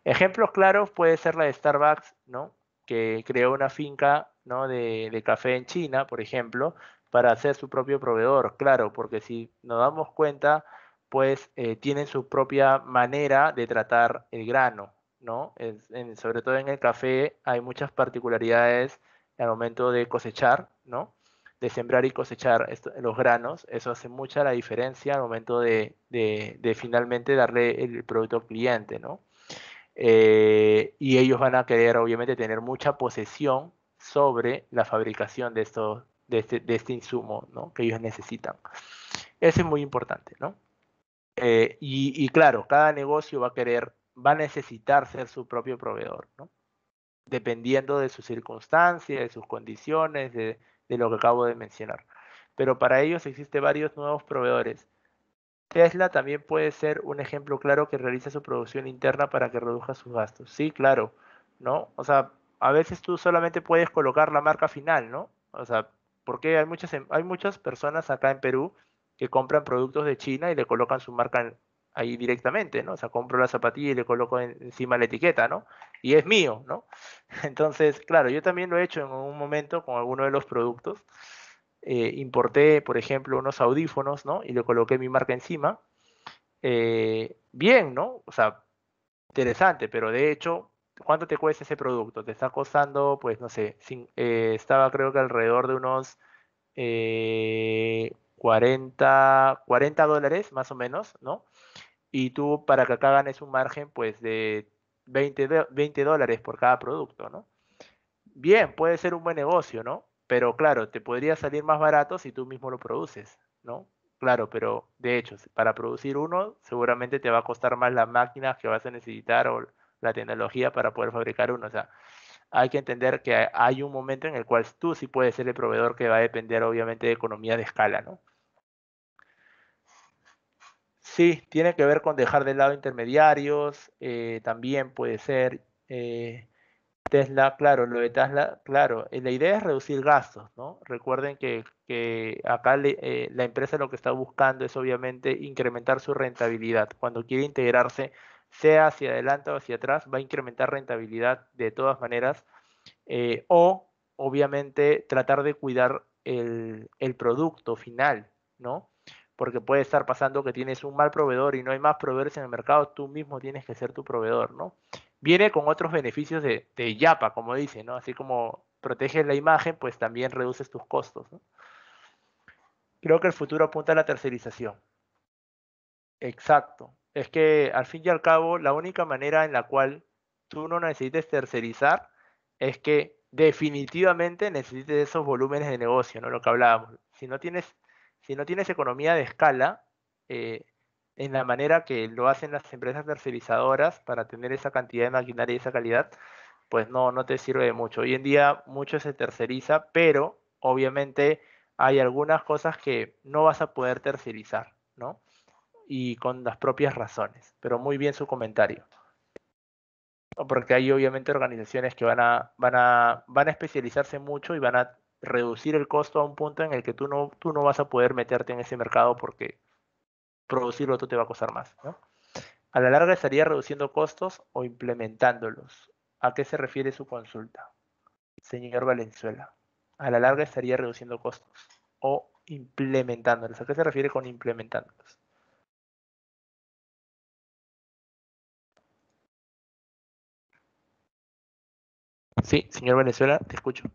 Ejemplos claros puede ser la de Starbucks, ¿no? Que creó una finca, ¿no? de café en China, por ejemplo, para hacer su propio proveedor, claro, porque si nos damos cuenta, pues tienen su propia manera de tratar el grano, ¿no? Sobre todo en el café hay muchas particularidades al momento de cosechar, ¿no? De sembrar y cosechar los granos, eso hace mucha la diferencia al momento de finalmente darle el producto al cliente, ¿no? Y ellos van a querer obviamente tener mucha posesión sobre la fabricación de este insumo, ¿no? Que ellos necesitan. Eso es muy importante, ¿no? Y claro, cada negocio va a necesitar ser su propio proveedor, ¿no? Dependiendo de sus circunstancias, de sus condiciones, de lo que acabo de mencionar. Pero para ellos existen varios nuevos proveedores. Tesla también puede ser un ejemplo claro que realiza su producción interna para que reduzca sus gastos. Sí, claro, ¿no? O sea, a veces tú solamente puedes colocar la marca final, ¿no? O sea, porque hay muchas personas acá en Perú que compran productos de China y le colocan su marca ahí directamente, ¿no? O sea, compro la zapatilla y le coloco encima la etiqueta, ¿no? Y es mío, ¿no? Entonces, claro, yo también lo he hecho en un momento con alguno de los productos. Importé, por ejemplo, unos audífonos, ¿no? Y le coloqué mi marca encima. Bien, ¿no? O sea, interesante, pero de hecho, ¿cuánto te cuesta ese producto? Te está costando, pues, no sé, estaba creo que alrededor de unos 40 dólares, más o menos, ¿no? Y tú, para que acá ganes un margen, pues, de 20 dólares por cada producto, ¿no? Bien, puede ser un buen negocio, ¿no? Pero claro, te podría salir más barato si tú mismo lo produces, ¿no? Claro, pero de hecho, para producir uno, seguramente te va a costar más las máquinas que vas a necesitar o la tecnología para poder fabricar uno. O sea, hay que entender que hay un momento en el cual tú sí puedes ser el proveedor que va a depender obviamente de economía de escala, ¿no? Sí, tiene que ver con dejar de lado intermediarios, también puede ser. Tesla, claro, lo de Tesla, claro, la idea es reducir gastos, ¿no? Recuerden que acá la empresa lo que está buscando es obviamente incrementar su rentabilidad. Cuando quiere integrarse, sea hacia adelante o hacia atrás, va a incrementar rentabilidad de todas maneras, o obviamente tratar de cuidar el producto final, ¿no? Porque puede estar pasando que tienes un mal proveedor y no hay más proveedores en el mercado, tú mismo tienes que ser tu proveedor, ¿no? Viene con otros beneficios de Yapa, como dice, ¿no? Así como proteges la imagen, pues también reduces tus costos, ¿no? Creo que el futuro apunta a la tercerización. Exacto. Es que al fin y al cabo, la única manera en la cual tú no necesites tercerizar es que definitivamente necesites esos volúmenes de negocio, ¿no? Lo que hablábamos. Si no tienes economía de escala, eh, en la manera que lo hacen las empresas tercerizadoras para tener esa cantidad de maquinaria y esa calidad, pues no te sirve de mucho. Hoy en día mucho se terceriza, pero obviamente hay algunas cosas que no vas a poder tercerizar, ¿no? Y con las propias razones. Pero muy bien su comentario. Porque hay obviamente organizaciones que van a especializarse mucho y van a reducir el costo a un punto en el que tú no vas a poder meterte en ese mercado porque producirlo tú te va a costar más, ¿no? A la larga estaría reduciendo costos o implementándolos. ¿A qué se refiere su consulta, señor Valenzuela? A la larga estaría reduciendo costos o implementándolos. ¿A qué se refiere con implementándolos? Sí, señor Venezuela, te escucho.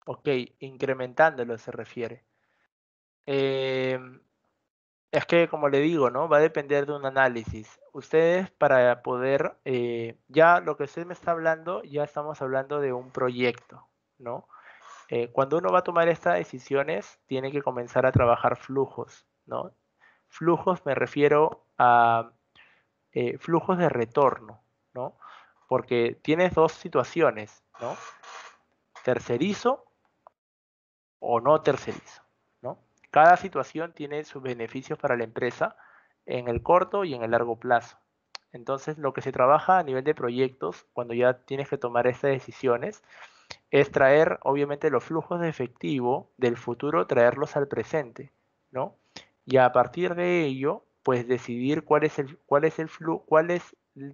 Ok, incrementándolo se refiere. Es que, como le digo, ¿no? Va a depender de un análisis. Ustedes para poder, ya lo que usted me está hablando, ya estamos hablando de un proyecto, ¿no? Cuando uno va a tomar estas decisiones, tiene que comenzar a trabajar flujos, ¿no? Flujos me refiero a flujos de retorno, ¿no? Porque tienes dos situaciones, ¿no? Tercerizo o no tercerizo, ¿no? Cada situación tiene sus beneficios para la empresa en el corto y en el largo plazo. Entonces, lo que se trabaja a nivel de proyectos, cuando ya tienes que tomar estas decisiones, es traer, obviamente, los flujos de efectivo del futuro, traerlos al presente, ¿no? Y a partir de ello, pues decidir cuál es el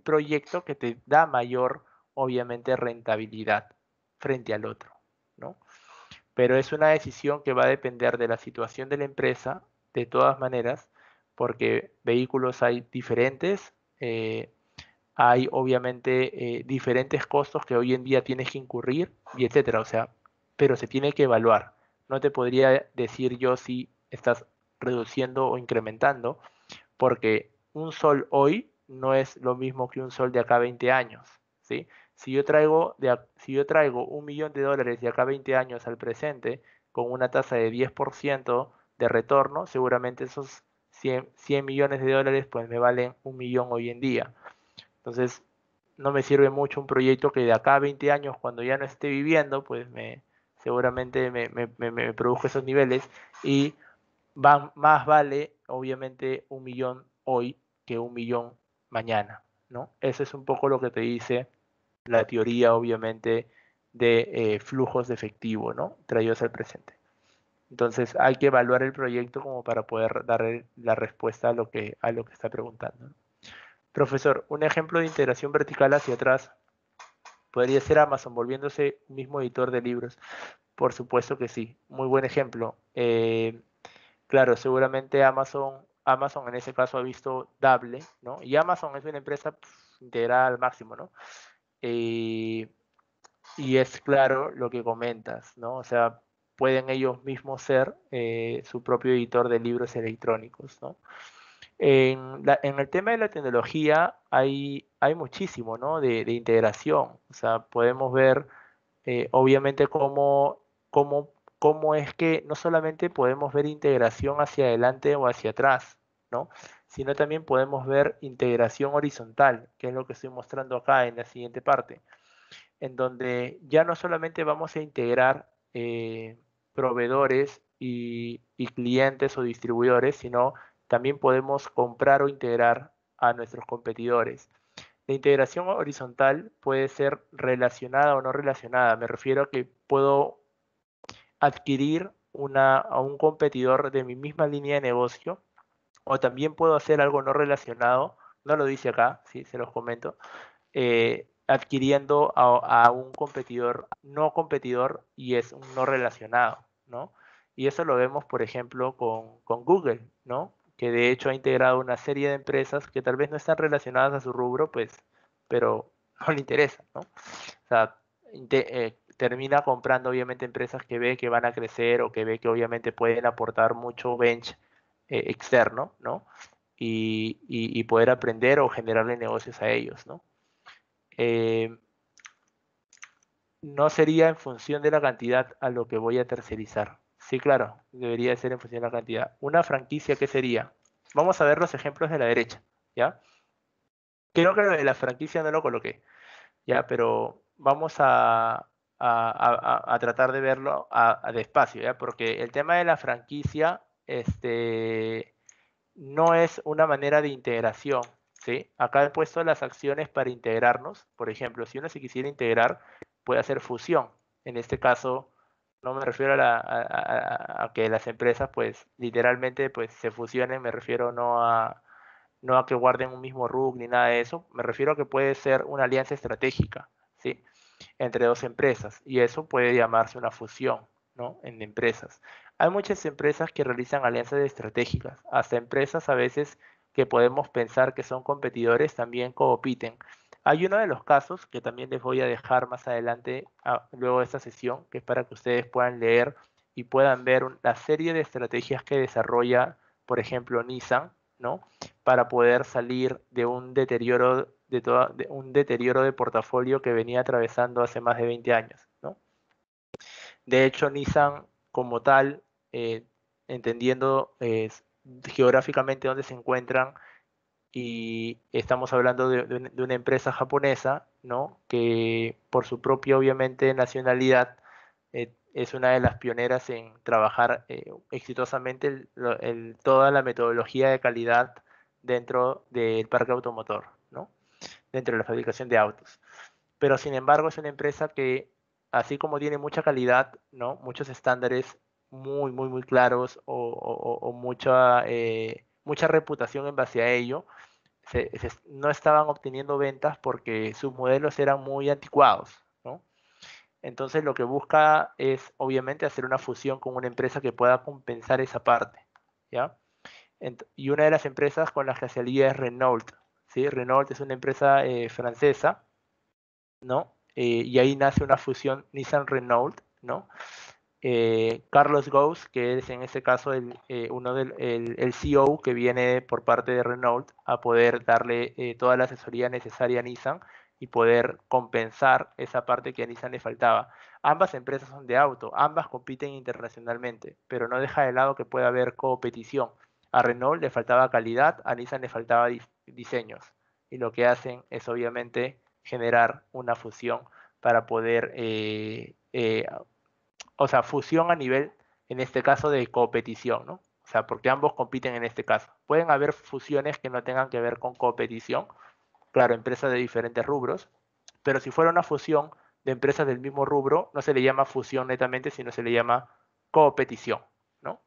proyecto que te da mayor, obviamente, rentabilidad frente al otro, ¿no? Pero es una decisión que va a depender de la situación de la empresa, de todas maneras, porque vehículos hay diferentes, hay obviamente diferentes costos que hoy en día tienes que incurrir y etcétera, o sea, pero se tiene que evaluar. No te podría decir yo si estás reduciendo o incrementando, porque un sol hoy no es lo mismo que un sol de acá a 20 años, ¿sí? Si yo traigo $1 millón de de acá a 20 años al presente con una tasa de 10% de retorno, seguramente esos 100 millones de dólares pues me valen 1 millón hoy en día. Entonces, no me sirve mucho un proyecto que de acá a 20 años, cuando ya no esté viviendo, pues seguramente me produjo esos niveles y más vale, obviamente, 1 millón hoy que 1 millón mañana, ¿no? Eso es un poco lo que te dice la teoría, obviamente, de flujos de efectivo, ¿no? Traídos al presente. Entonces, hay que evaluar el proyecto como para poder dar la respuesta a lo que está preguntando, ¿no? Profesor, un ejemplo de integración vertical hacia atrás podría ser Amazon volviéndose un mismo editor de libros. Por supuesto que sí, muy buen ejemplo. Claro, seguramente Amazon en ese caso ha visto Dable, ¿no? Y Amazon es una empresa integrada al máximo, ¿no? Eh, y es claro lo que comentas, ¿no? O sea, pueden ellos mismos ser su propio editor de libros electrónicos, ¿no? En el tema de la tecnología hay muchísimo, ¿no? De integración. O sea, podemos ver obviamente cómo, cómo es que no solamente podemos ver integración hacia adelante o hacia atrás, ¿no? Sino también podemos ver integración horizontal, que es lo que estoy mostrando acá en la siguiente parte, en donde ya no solamente vamos a integrar proveedores y clientes o distribuidores, sino también podemos comprar o integrar a nuestros competidores. La integración horizontal puede ser relacionada o no relacionada. Me refiero a que puedo adquirir a un competidor de mi misma línea de negocio o también puedo hacer algo no relacionado, no lo dice acá, sí, se los comento, adquiriendo a un competidor no competidor y es un no relacionado, ¿no? Y eso lo vemos, por ejemplo, con Google, ¿no? Que de hecho ha integrado una serie de empresas que tal vez no están relacionadas a su rubro, pues, pero no le interesa, ¿no? O sea, termina comprando obviamente empresas que ve que van a crecer o que ve que obviamente pueden aportar mucho bench externo, ¿no? Y poder aprender o generarle negocios a ellos, ¿no? Eh, no sería en función de la cantidad a lo que voy a tercerizar. Sí, claro, debería ser en función de la cantidad. Una franquicia, ¿qué sería? Vamos a ver los ejemplos de la derecha, ¿ya? Creo que lo de la franquicia no lo coloqué, ¿ya? Pero vamos a tratar de verlo despacio, ¿ya? Porque el tema de la franquicia, no es una manera de integración, ¿sí? Acá he puesto las acciones para integrarnos. Por ejemplo, si uno se quisiera integrar, puede hacer fusión. En este caso, no me refiero a que las empresas, pues, literalmente, pues, se fusionen. Me refiero no a que guarden un mismo RUC ni nada de eso. Me refiero a que puede ser una alianza estratégica, ¿sí? Entre dos empresas y eso puede llamarse una fusión, ¿no? En empresas. Hay muchas empresas que realizan alianzas estratégicas, hasta empresas a veces que podemos pensar que son competidores también compiten. Hay uno de los casos que también les voy a dejar más adelante, luego de esta sesión, que es para que ustedes puedan leer y puedan ver la serie de estrategias que desarrolla, por ejemplo, Nissan, ¿no? Para poder salir de un deterioro de portafolio que venía atravesando hace más de 20 años, ¿no? De hecho, Nissan como tal, entendiendo geográficamente dónde se encuentran, y estamos hablando de una empresa japonesa, ¿no? Que por su propia, obviamente, nacionalidad, es una de las pioneras en trabajar exitosamente toda la metodología de calidad dentro del parque automotor, ¿no? Dentro de la fabricación de autos. Pero sin embargo es una empresa que, así como tiene mucha calidad, ¿no? Muchos estándares muy, muy, muy claros o mucha reputación en base a ello, no estaban obteniendo ventas porque sus modelos eran muy anticuados, ¿no? Entonces lo que busca es obviamente hacer una fusión con una empresa que pueda compensar esa parte, ¿ya? Y una de las empresas con las que se alía es Renault, ¿sí? Renault es una empresa francesa, ¿no? Y ahí nace una fusión Nissan-Renault, ¿no? Carlos Ghosn, que es en este caso el CEO que viene por parte de Renault a poder darle toda la asesoría necesaria a Nissan y poder compensar esa parte que a Nissan le faltaba. Ambas empresas son de auto, ambas compiten internacionalmente, pero no deja de lado que pueda haber competición. A Renault le faltaba calidad, a Nissan le faltaba diseños. Y lo que hacen es obviamente generar una fusión para poder o sea, fusión a nivel, en este caso, de competición, ¿no? O sea, porque ambos compiten en este caso. Pueden haber fusiones que no tengan que ver con competición, claro, empresas de diferentes rubros, pero si fuera una fusión de empresas del mismo rubro, no se le llama fusión netamente, sino se le llama competición, ¿no?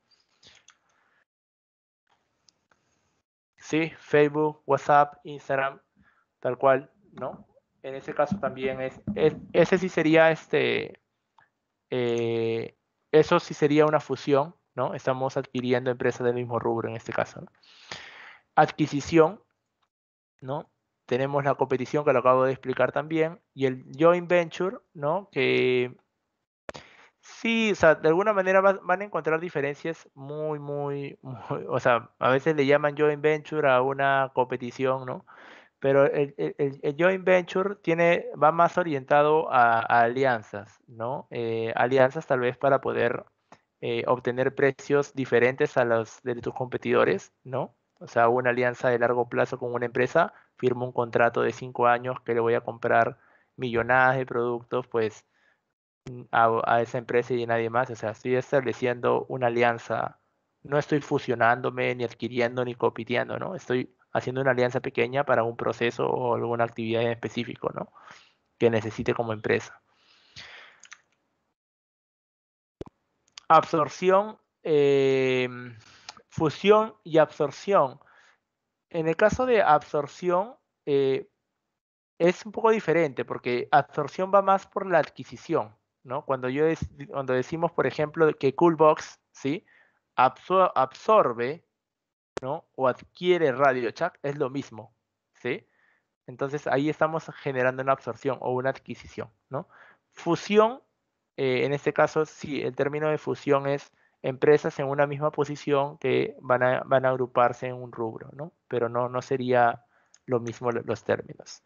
Sí, Facebook, WhatsApp, Instagram, tal cual, ¿no? En ese caso también ese sí sería eh, eso sí sería una fusión, ¿no? Estamos adquiriendo empresas del mismo rubro en este caso, ¿no? Adquisición, ¿no? Tenemos la competición que lo acabo de explicar también y el joint venture, ¿no? Que sí, o sea, de alguna manera van a encontrar diferencias o sea, a veces le llaman joint venture a una competición, ¿no? Pero el joint venture va más orientado a alianzas, ¿no? Alianzas tal vez para poder obtener precios diferentes a los de tus competidores, ¿no? O sea, una alianza de largo plazo con una empresa, firmo un contrato de 5 años que le voy a comprar millonadas de productos, pues a esa empresa y a nadie más. O sea, estoy estableciendo una alianza, no estoy fusionándome, ni adquiriendo, ni compitiendo, ¿no? Estoy haciendo una alianza pequeña para un proceso o alguna actividad en específico, ¿no? Que necesite como empresa. Absorción, fusión y absorción. En el caso de absorción, es un poco diferente porque absorción va más por la adquisición, ¿no? Cuando decimos, por ejemplo, que Coolbox, ¿sí? Absorbe, ¿no? O adquiere RadioShack, es lo mismo, ¿sí? Entonces ahí estamos generando una absorción o una adquisición, ¿no? Fusión, en este caso, sí, el término de fusión es empresas en una misma posición que van a agruparse en un rubro, ¿no? Pero no sería lo mismo los términos.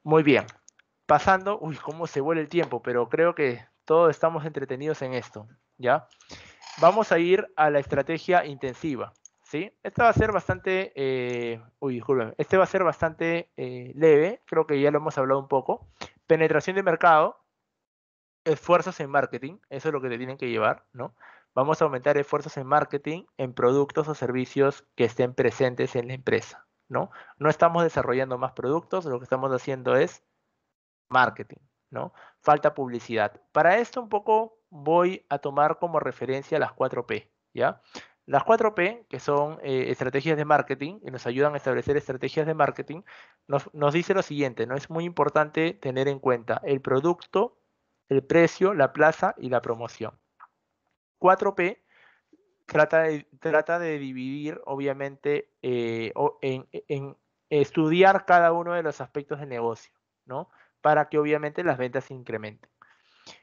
Muy bien. Pasando, uy, cómo se vuela el tiempo, pero creo que todos estamos entretenidos en esto, ¿ya? Vamos a ir a la estrategia intensiva, ¿sí? Esta va a ser bastante, disculpen, este va a ser bastante leve, creo que ya lo hemos hablado un poco. Penetración de mercado, esfuerzos en marketing, eso es lo que te tienen que llevar, ¿no? Vamos a aumentar esfuerzos en marketing, en productos o servicios que estén presentes en la empresa, ¿no? No estamos desarrollando más productos, lo que estamos haciendo es marketing, ¿no? Falta publicidad. Para esto un poco voy a tomar como referencia las 4P, ¿ya? Las 4P, que son estrategias de marketing, y nos ayudan a establecer estrategias de marketing, nos dice lo siguiente, ¿no? Es muy importante tener en cuenta el producto, el precio, la plaza y la promoción. 4P trata de dividir, obviamente, estudiar cada uno de los aspectos del negocio, ¿no? Para que obviamente las ventas se incrementen.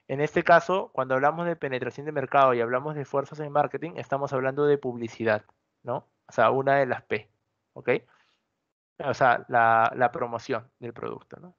En este caso, cuando hablamos de penetración de mercado y hablamos de esfuerzos en marketing, estamos hablando de publicidad, ¿no? O sea, una de las P, ¿ok? O sea, la promoción del producto, ¿no?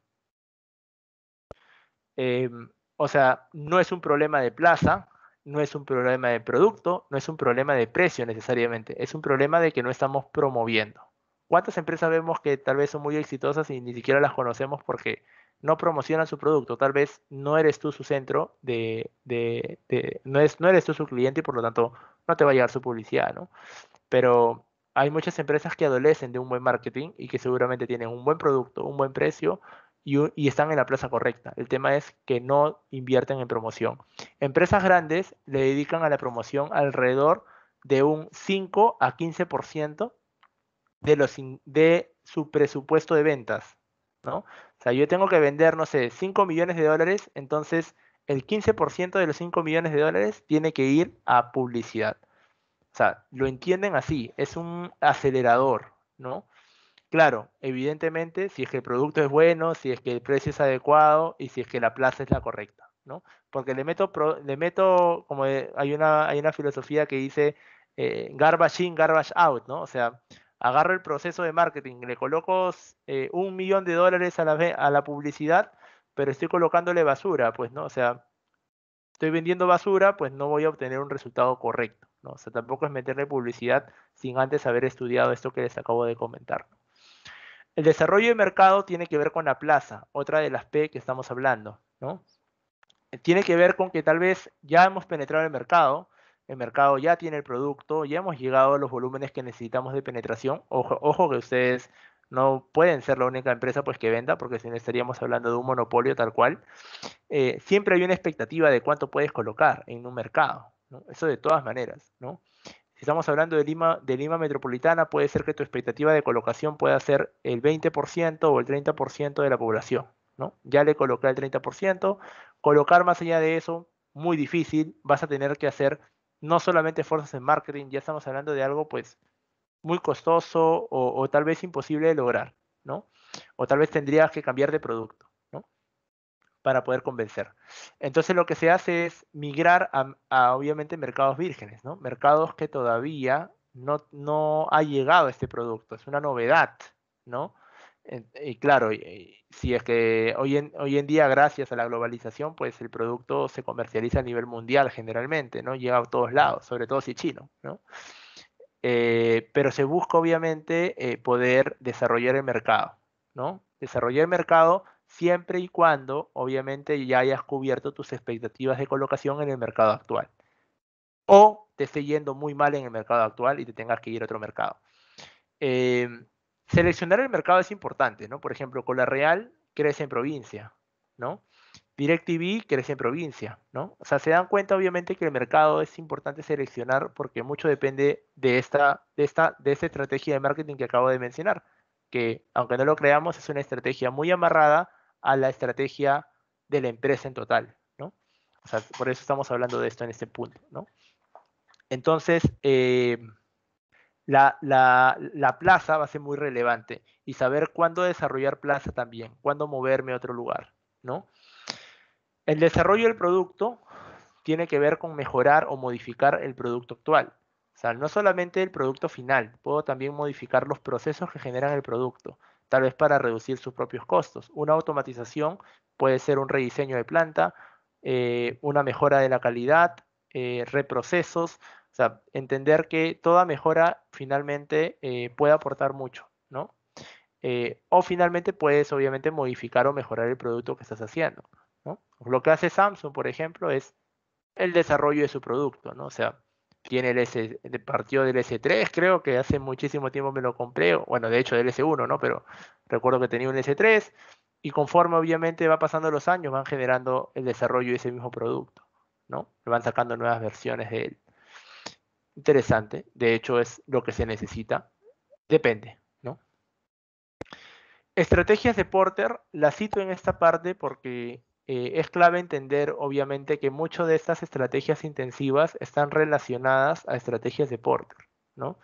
O sea, no es un problema de plaza, no es un problema de producto, no es un problema de precio necesariamente, es un problema de que no estamos promoviendo. ¿Cuántas empresas vemos que tal vez son muy exitosas y ni siquiera las conocemos porque no promocionan su producto? Tal vez no eres tú su centro no eres tú su cliente y por lo tanto no te va a llegar su publicidad, ¿no? Pero hay muchas empresas que adolecen de un buen marketing y que seguramente tienen un buen producto, un buen precio y están en la plaza correcta. El tema es que no invierten en promoción. Empresas grandes le dedican a la promoción alrededor de un 5 a 15% de su presupuesto de ventas, ¿no? O sea, yo tengo que vender, no sé, 5 millones de dólares, entonces el 15% de los 5 millones de dólares tiene que ir a publicidad. O sea, lo entienden así, es un acelerador, ¿no? Claro, evidentemente, si es que el producto es bueno, si es que el precio es adecuado y si es que la plaza es la correcta, ¿no? Porque le meto como hay una filosofía que dice garbage in, garbage out, ¿no? O sea, agarro el proceso de marketing, le coloco $1 millón a la publicidad, pero estoy colocándole basura, pues, ¿no? O sea, estoy vendiendo basura, pues no voy a obtener un resultado correcto, ¿no? O sea, tampoco es meterle publicidad sin antes haber estudiado esto que les acabo de comentar. El desarrollo de mercado tiene que ver con la plaza, otra de las P que estamos hablando, ¿no? Tiene que ver con que tal vez ya hemos penetrado el mercado ya tiene el producto, ya hemos llegado a los volúmenes que necesitamos de penetración. Ojo, ojo que ustedes no pueden ser la única empresa pues que venda, porque si no estaríamos hablando de un monopolio tal cual. Siempre hay una expectativa de cuánto puedes colocar en un mercado, ¿no? Eso de todas maneras, ¿no? Si estamos hablando de Lima Metropolitana, puede ser que tu expectativa de colocación pueda ser el 20% o el 30% de la población, ¿no? Ya le coloqué el 30%, colocar más allá de eso, muy difícil, vas a tener que hacer no solamente esfuerzos en marketing, ya estamos hablando de algo pues muy costoso o tal vez imposible de lograr, ¿no? O tal vez tendrías que cambiar de producto, ¿no? Para poder convencer. Entonces lo que se hace es migrar obviamente mercados vírgenes, ¿no? Mercados que todavía no ha llegado este producto, es una novedad, ¿no? Y claro, si es que hoy en día, gracias a la globalización, pues el producto se comercializa a nivel mundial generalmente, ¿no? Llega a todos lados, sobre todo si es chino, ¿no? Pero se busca obviamente poder desarrollar el mercado, ¿no? Desarrollar el mercado siempre y cuando obviamente ya hayas cubierto tus expectativas de colocación en el mercado actual. O te esté yendo muy mal en el mercado actual y te tengas que ir a otro mercado. Eh, Seleccionar el mercado es importante, ¿no? Por ejemplo, Cola Real crece en provincia, ¿no? DirecTV crece en provincia, ¿no? O sea, se dan cuenta obviamente que el mercado es importante seleccionar porque mucho depende de esta estrategia de marketing que acabo de mencionar, que aunque no lo creamos es una estrategia muy amarrada a la estrategia de la empresa en total, ¿no? O sea, por eso estamos hablando de esto en este punto, ¿no? Entonces, la plaza va a ser muy relevante y saber cuándo desarrollar plaza también, cuándo moverme a otro lugar, ¿no? El desarrollo del producto tiene que ver con mejorar o modificar el producto actual. O sea, no solamente el producto final, puedo también modificar los procesos que generan el producto, tal vez para reducir sus propios costos. Una automatización puede ser un rediseño de planta, una mejora de la calidad, reprocesos, o sea, entender que toda mejora finalmente puede aportar mucho, ¿no? O finalmente puedes obviamente modificar o mejorar el producto que estás haciendo, ¿no? Lo que hace Samsung, por ejemplo, es el desarrollo de su producto, ¿no? O sea, tiene partió del S3, creo que hace muchísimo tiempo me lo compré, bueno, de hecho del S1, ¿no? Pero recuerdo que tenía un S3 y conforme obviamente va pasando los años van generando el desarrollo de ese mismo producto, ¿no? Van sacando nuevas versiones de él. Interesante, de hecho es lo que se necesita, depende, ¿no? Estrategias de Porter, la cito en esta parte porque es clave entender, obviamente, que muchas de estas estrategias intensivas están relacionadas a estrategias de Porter, ¿no?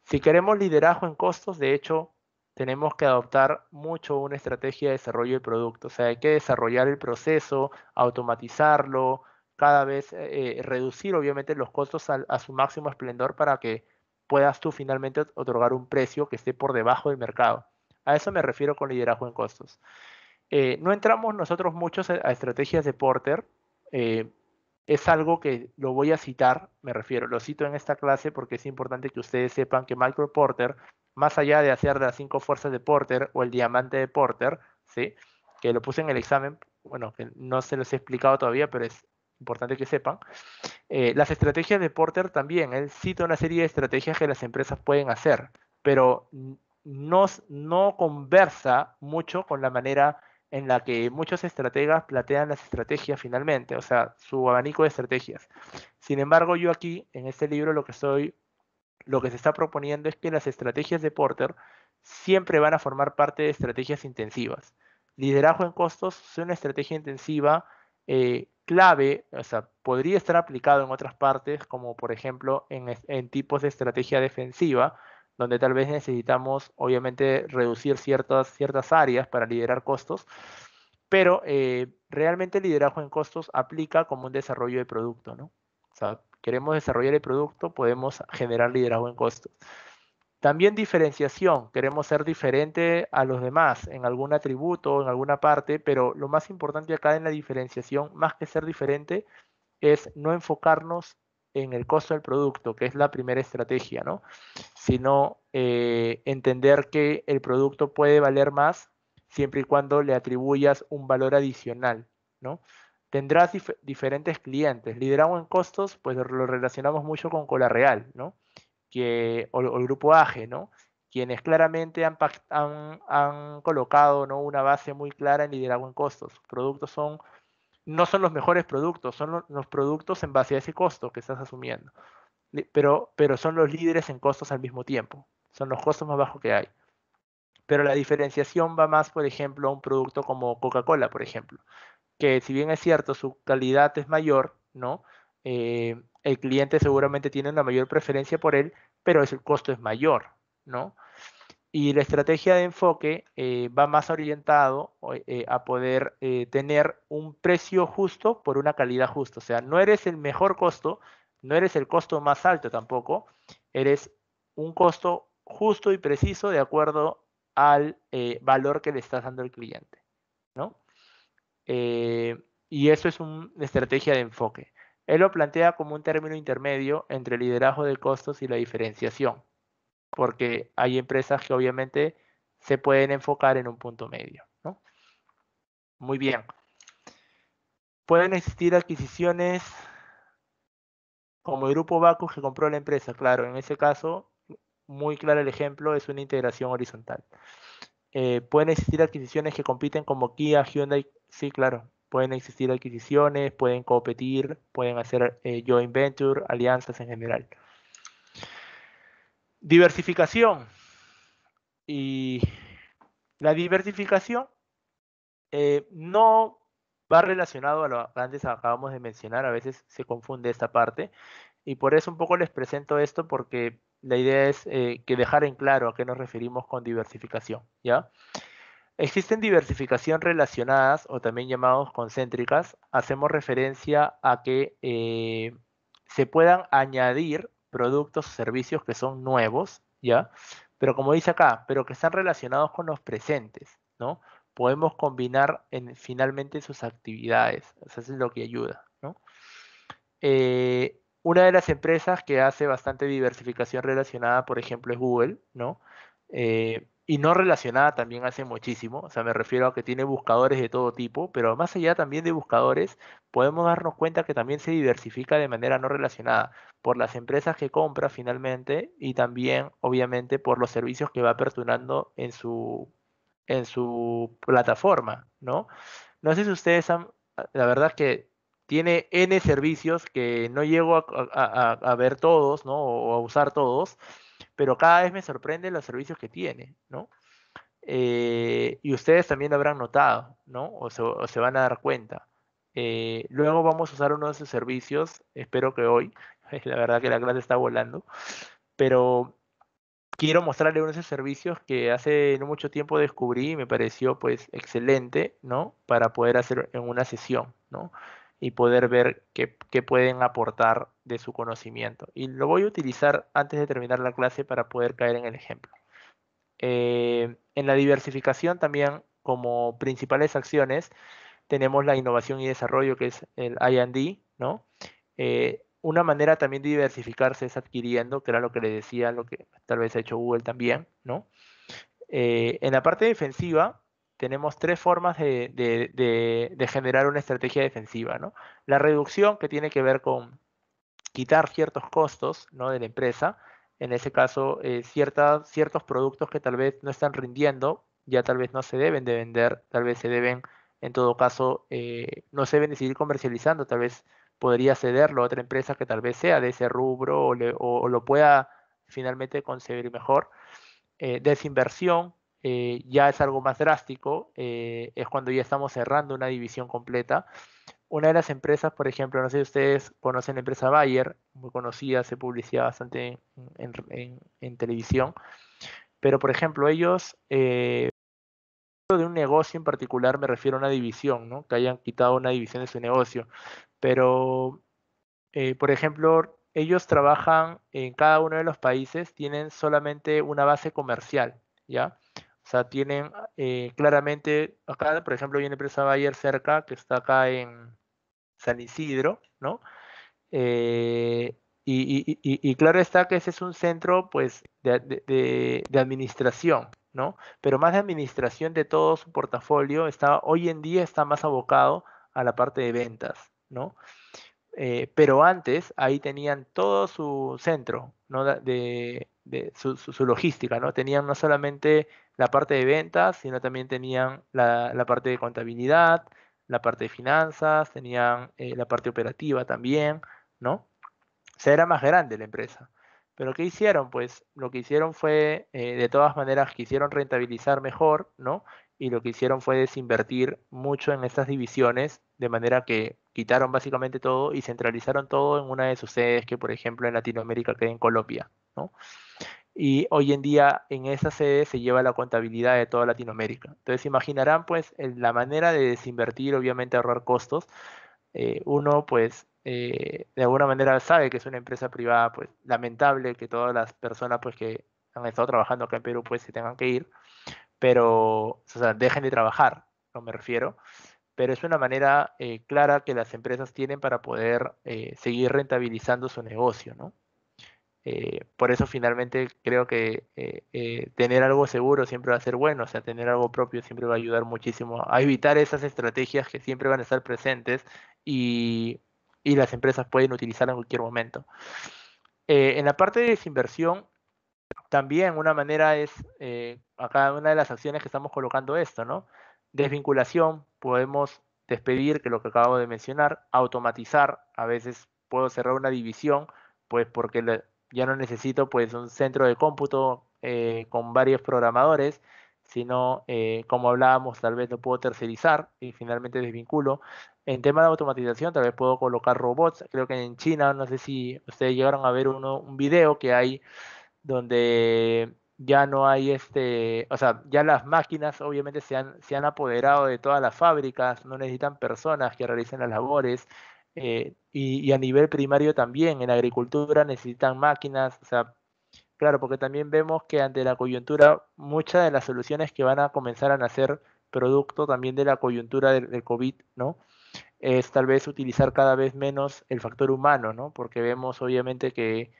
Si queremos liderazgo en costos, de hecho, tenemos que adoptar mucho una estrategia de desarrollo de producto. O sea, hay que desarrollar el proceso, automatizarlo, cada vez reducir obviamente los costos a su máximo esplendor para que puedas tú finalmente otorgar un precio que esté por debajo del mercado. A eso me refiero con liderazgo en costos. No entramos nosotros muchos a estrategias de Porter. Es algo que lo voy a citar, me refiero, lo cito en esta clase porque es importante que ustedes sepan que Michael Porter, más allá de hacer las 5 fuerzas de Porter o el diamante de Porter, ¿sí? Que lo puse en el examen, bueno, que no se los he explicado todavía, pero es importante que sepan. Las estrategias de Porter también, él cita una serie de estrategias que las empresas pueden hacer, pero no conversa mucho con la manera en la que muchos estrategas plantean las estrategias finalmente, o sea, su abanico de estrategias. Sin embargo, yo aquí, en este libro, lo que se está proponiendo es que las estrategias de Porter siempre van a formar parte de estrategias intensivas. Liderazgo en costos es una estrategia intensiva clave, o sea, podría estar aplicado en otras partes, como por ejemplo en tipos de estrategia defensiva, donde tal vez necesitamos obviamente reducir ciertas áreas para liderar costos, pero realmente el liderazgo en costos aplica como un desarrollo de producto, ¿no? O sea, queremos desarrollar el producto, podemos generar liderazgo en costos. También diferenciación, queremos ser diferente a los demás en algún atributo, en alguna parte, pero lo más importante acá en la diferenciación, más que ser diferente, es no enfocarnos en el costo del producto, que es la primera estrategia, ¿no? Sino entender que el producto puede valer más siempre y cuando le atribuyas un valor adicional, ¿no? Tendrás diferentes clientes. Liderazgo en costos, pues lo relacionamos mucho con Cola Real, ¿no? O el grupo AGE, ¿no? Quienes claramente han colocado, ¿no?, una base muy clara en liderazgo en costos. Sus productos no son los mejores productos, son los productos en base a ese costo que estás asumiendo. Pero son los líderes en costos al mismo tiempo. Son los costos más bajos que hay. Pero la diferenciación va más, por ejemplo, a un producto como Coca-Cola, por ejemplo, que si bien es cierto, su calidad es mayor, ¿no? El cliente seguramente tiene una mayor preferencia por él, pero el costo es mayor, ¿no? Y la estrategia de enfoque va más orientado a poder tener un precio justo por una calidad justa. O sea, no eres el mejor costo, no eres el costo más alto tampoco, eres un costo justo y preciso de acuerdo al valor que le estás dando al cliente, ¿no? Y eso es una estrategia de enfoque. Él lo plantea como un término intermedio entre el liderazgo de costos y la diferenciación, porque hay empresas que obviamente se pueden enfocar en un punto medio, ¿no? Muy bien. Pueden existir adquisiciones como el grupo Bacus que compró la empresa. Claro, en ese caso, muy claro el ejemplo, es una integración horizontal. Pueden existir adquisiciones que compiten como Kia, Hyundai. Sí, claro. Pueden existir adquisiciones, pueden competir, pueden hacer joint venture, alianzas en general. Diversificación. Y la diversificación no va relacionado a lo que antes acabamos de mencionar, a veces se confunde esta parte, y por eso un poco les presento esto, porque la idea es que dejar en claro a qué nos referimos con diversificación, ¿ya? Existen diversificación relacionadas o también llamados concéntricas. Hacemos referencia a que se puedan añadir productos o servicios que son nuevos, ¿ya? Pero como dice acá, pero que están relacionados con los presentes, ¿no? Podemos combinar finalmente sus actividades. Eso es lo que ayuda, ¿no? Una de las empresas que hace bastante diversificación relacionada, por ejemplo, es Google, ¿no? Y no relacionada también hace muchísimo, o sea, me refiero a que tiene buscadores de todo tipo, pero más allá también de buscadores, podemos darnos cuenta que también se diversifica de manera no relacionada por las empresas que compra finalmente y también, obviamente, por los servicios que va aperturando en su plataforma, ¿no? No sé si ustedes la verdad es que tiene N servicios que no llego a ver todos, ¿no? O a usar todos, pero cada vez me sorprenden los servicios que tiene, ¿no? Y ustedes también lo habrán notado, ¿no? O se van a dar cuenta. Luego vamos a usar uno de sus servicios, espero que hoy, la verdad que la clase está volando, pero quiero mostrarle uno de esos servicios que hace no mucho tiempo descubrí y me pareció pues excelente, ¿no? Para poder hacer en una sesión, ¿no? Y poder ver qué pueden aportar de su conocimiento. Y lo voy a utilizar antes de terminar la clase para poder caer en el ejemplo. En la diversificación también como principales acciones tenemos la innovación y desarrollo, que es el I&D, ¿no? Una manera también de diversificarse es adquiriendo, que era lo que le decía, lo que tal vez ha hecho Google también, ¿no? En la parte defensiva tenemos tres formas de generar una estrategia defensiva, ¿no? La reducción, que tiene que ver con quitar ciertos costos, ¿no? De la empresa. En ese caso, ciertos productos que tal vez no están rindiendo, ya tal vez no se deben de vender, tal vez se deben, en todo caso, no se deben de seguir comercializando, tal vez podría cederlo a otra empresa que tal vez sea de ese rubro o lo pueda finalmente concebir mejor. Desinversión ya es algo más drástico, es cuando ya estamos cerrando una división completa. Una de las empresas, por ejemplo, no sé si ustedes conocen la empresa Bayer, muy conocida, hace publicidad bastante en televisión, pero por ejemplo ellos, de un negocio en particular, me refiero a una división, ¿no? Que hayan quitado una división de su negocio, pero por ejemplo, ellos trabajan en cada uno de los países, tienen solamente una base comercial, ¿ya? O sea, tienen claramente, acá, por ejemplo, hay una empresa Bayer cerca, que está acá en San Isidro, ¿no? Y claro está que ese es un centro, pues, de administración, ¿no? Pero más de administración de todo su portafolio, hoy en día está más abocado a la parte de ventas, ¿no? Pero antes ahí tenían todo su centro, ¿no? Su logística, ¿no? Tenían no solamente la parte de ventas, sino también tenían la parte de contabilidad, la parte de finanzas, tenían la parte operativa también, ¿no? O sea, era más grande la empresa. Pero ¿qué hicieron? Pues lo que hicieron fue, de todas maneras, quisieron rentabilizar mejor, ¿no? Y lo que hicieron fue desinvertir mucho en estas divisiones, de manera que quitaron básicamente todo y centralizaron todo en una de sus sedes, que por ejemplo en Latinoamérica queda en Colombia, ¿no? Y hoy en día en esa sede se lleva la contabilidad de toda Latinoamérica. Entonces imaginarán pues la manera de desinvertir, obviamente ahorrar costos. Uno pues de alguna manera sabe que es una empresa privada, pues lamentable que todas las personas pues que han estado trabajando acá en Perú pues se tengan que ir, pero o sea, dejen de trabajar, no me refiero, pero es una manera clara que las empresas tienen para poder seguir rentabilizando su negocio, ¿no? Por eso finalmente creo que tener algo seguro siempre va a ser bueno, o sea, tener algo propio siempre va a ayudar muchísimo a evitar esas estrategias que siempre van a estar presentes y, y las empresas pueden utilizar en cualquier momento. En la parte de desinversión, también una manera es, acá una de las acciones que estamos colocando esto, ¿no? Desvinculación, podemos despedir, que es lo que acabo de mencionar, automatizar, a veces puedo cerrar una división, pues porque ya no necesito pues un centro de cómputo con varios programadores, sino como hablábamos, tal vez lo puedo tercerizar y finalmente desvinculo. En tema de automatización, tal vez puedo colocar robots. Creo que en China, no sé si ustedes llegaron a ver un video que hay donde ya no hay o sea, ya las máquinas obviamente se han apoderado de todas las fábricas, no necesitan personas que realicen las labores, y a nivel primario también, en agricultura necesitan máquinas, o sea, claro, porque también vemos que ante la coyuntura, muchas de las soluciones que van a comenzar a nacer producto también de la coyuntura del COVID, ¿no? Es tal vez utilizar cada vez menos el factor humano, ¿no? Porque vemos obviamente que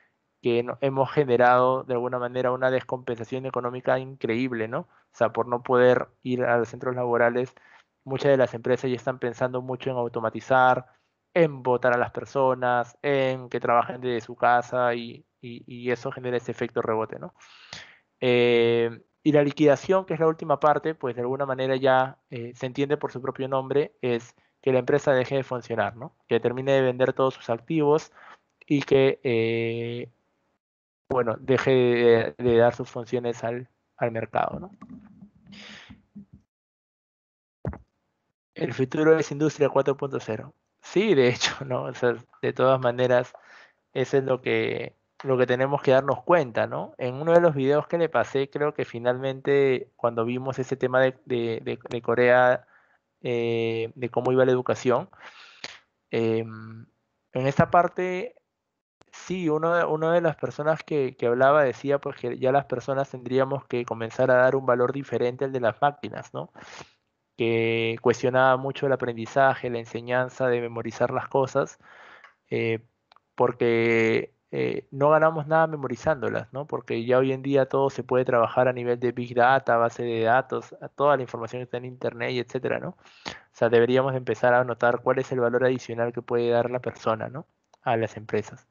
hemos generado de alguna manera una descompensación económica increíble, ¿no? O sea, por no poder ir a los centros laborales, muchas de las empresas ya están pensando mucho en automatizar, en votar a las personas, en que trabajen desde su casa y eso genera ese efecto rebote, ¿no? Y la liquidación, que es la última parte, pues de alguna manera ya se entiende por su propio nombre, es que la empresa deje de funcionar, ¿no? Que termine de vender todos sus activos y que, bueno, deje de dar sus funciones al mercado, ¿no? El futuro es Industria 4.0. Sí, de hecho, ¿no? O sea, de todas maneras, eso es lo que tenemos que darnos cuenta, ¿no? En uno de los videos que le pasé, creo que finalmente cuando vimos ese tema de Corea, de cómo iba la educación, en esta parte, sí, uno de las personas que hablaba decía pues que ya las personas tendríamos que comenzar a dar un valor diferente al de las máquinas, ¿no? Que cuestionaba mucho el aprendizaje, la enseñanza de memorizar las cosas, eh, porque no ganamos nada memorizándolas, ¿no? Porque ya hoy en día todo se puede trabajar a nivel de Big Data, base de datos, a toda la información que está en Internet y etcétera, ¿no? O sea, deberíamos empezar a notar cuál es el valor adicional que puede dar la persona, ¿no? A las empresas.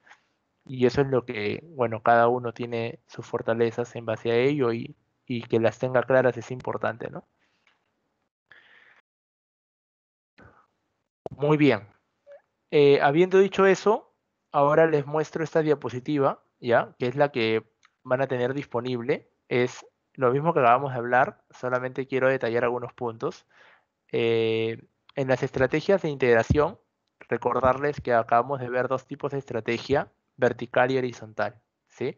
Y eso es lo que, bueno, cada uno tiene sus fortalezas en base a ello y que las tenga claras es importante, ¿no? Muy bien. Habiendo dicho eso, ahora les muestro esta diapositiva, ¿ya? Que es la que van a tener disponible. Es lo mismo que acabamos de hablar, solamente quiero detallar algunos puntos. Eh, en las estrategias de integración, recordarles que acabamos de ver dos tipos de estrategia, vertical y horizontal, ¿sí?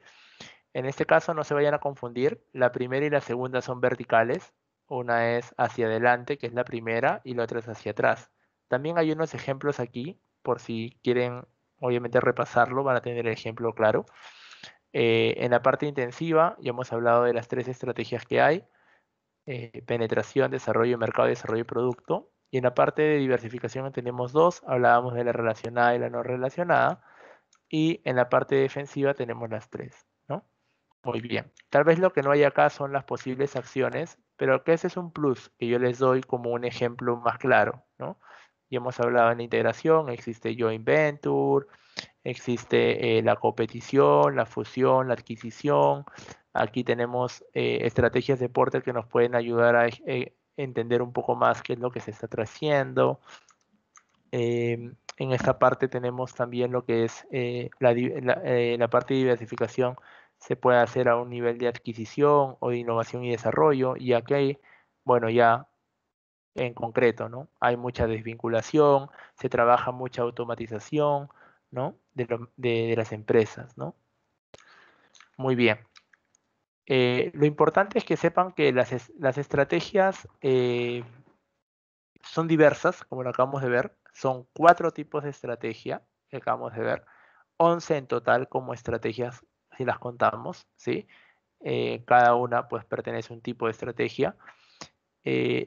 En este caso no se vayan a confundir, la primera y la segunda son verticales, una es hacia adelante, que es la primera, y la otra es hacia atrás. También hay unos ejemplos aquí, por si quieren obviamente repasarlo, van a tener el ejemplo claro. En la parte intensiva ya hemos hablado de las tres estrategias que hay, penetración, desarrollo de mercado, desarrollo de producto. Y en la parte de diversificación tenemos dos, hablábamos de la relacionada y la no relacionada. Y en la parte defensiva tenemos las tres, ¿no? Muy bien. Tal vez lo que no hay acá son las posibles acciones, pero que ese es un plus que yo les doy como un ejemplo más claro, ¿no? Ya hemos hablado en la integración, existe joint venture, existe la competición, la fusión, la adquisición. Aquí tenemos estrategias de porter que nos pueden ayudar a entender un poco más qué es lo que se está haciendo. En esta parte tenemos también lo que es la parte de diversificación se puede hacer a un nivel de adquisición o de innovación y desarrollo, y aquí hay, bueno, ya en concreto, ¿no? Hay mucha desvinculación, se trabaja mucha automatización, ¿no? De las empresas, ¿no? Muy bien. Lo importante es que sepan que las estrategias son diversas, como lo acabamos de ver. Son 4 tipos de estrategia que acabamos de ver. 11 en total como estrategias, si las contamos, ¿sí? Cada una pues pertenece a un tipo de estrategia.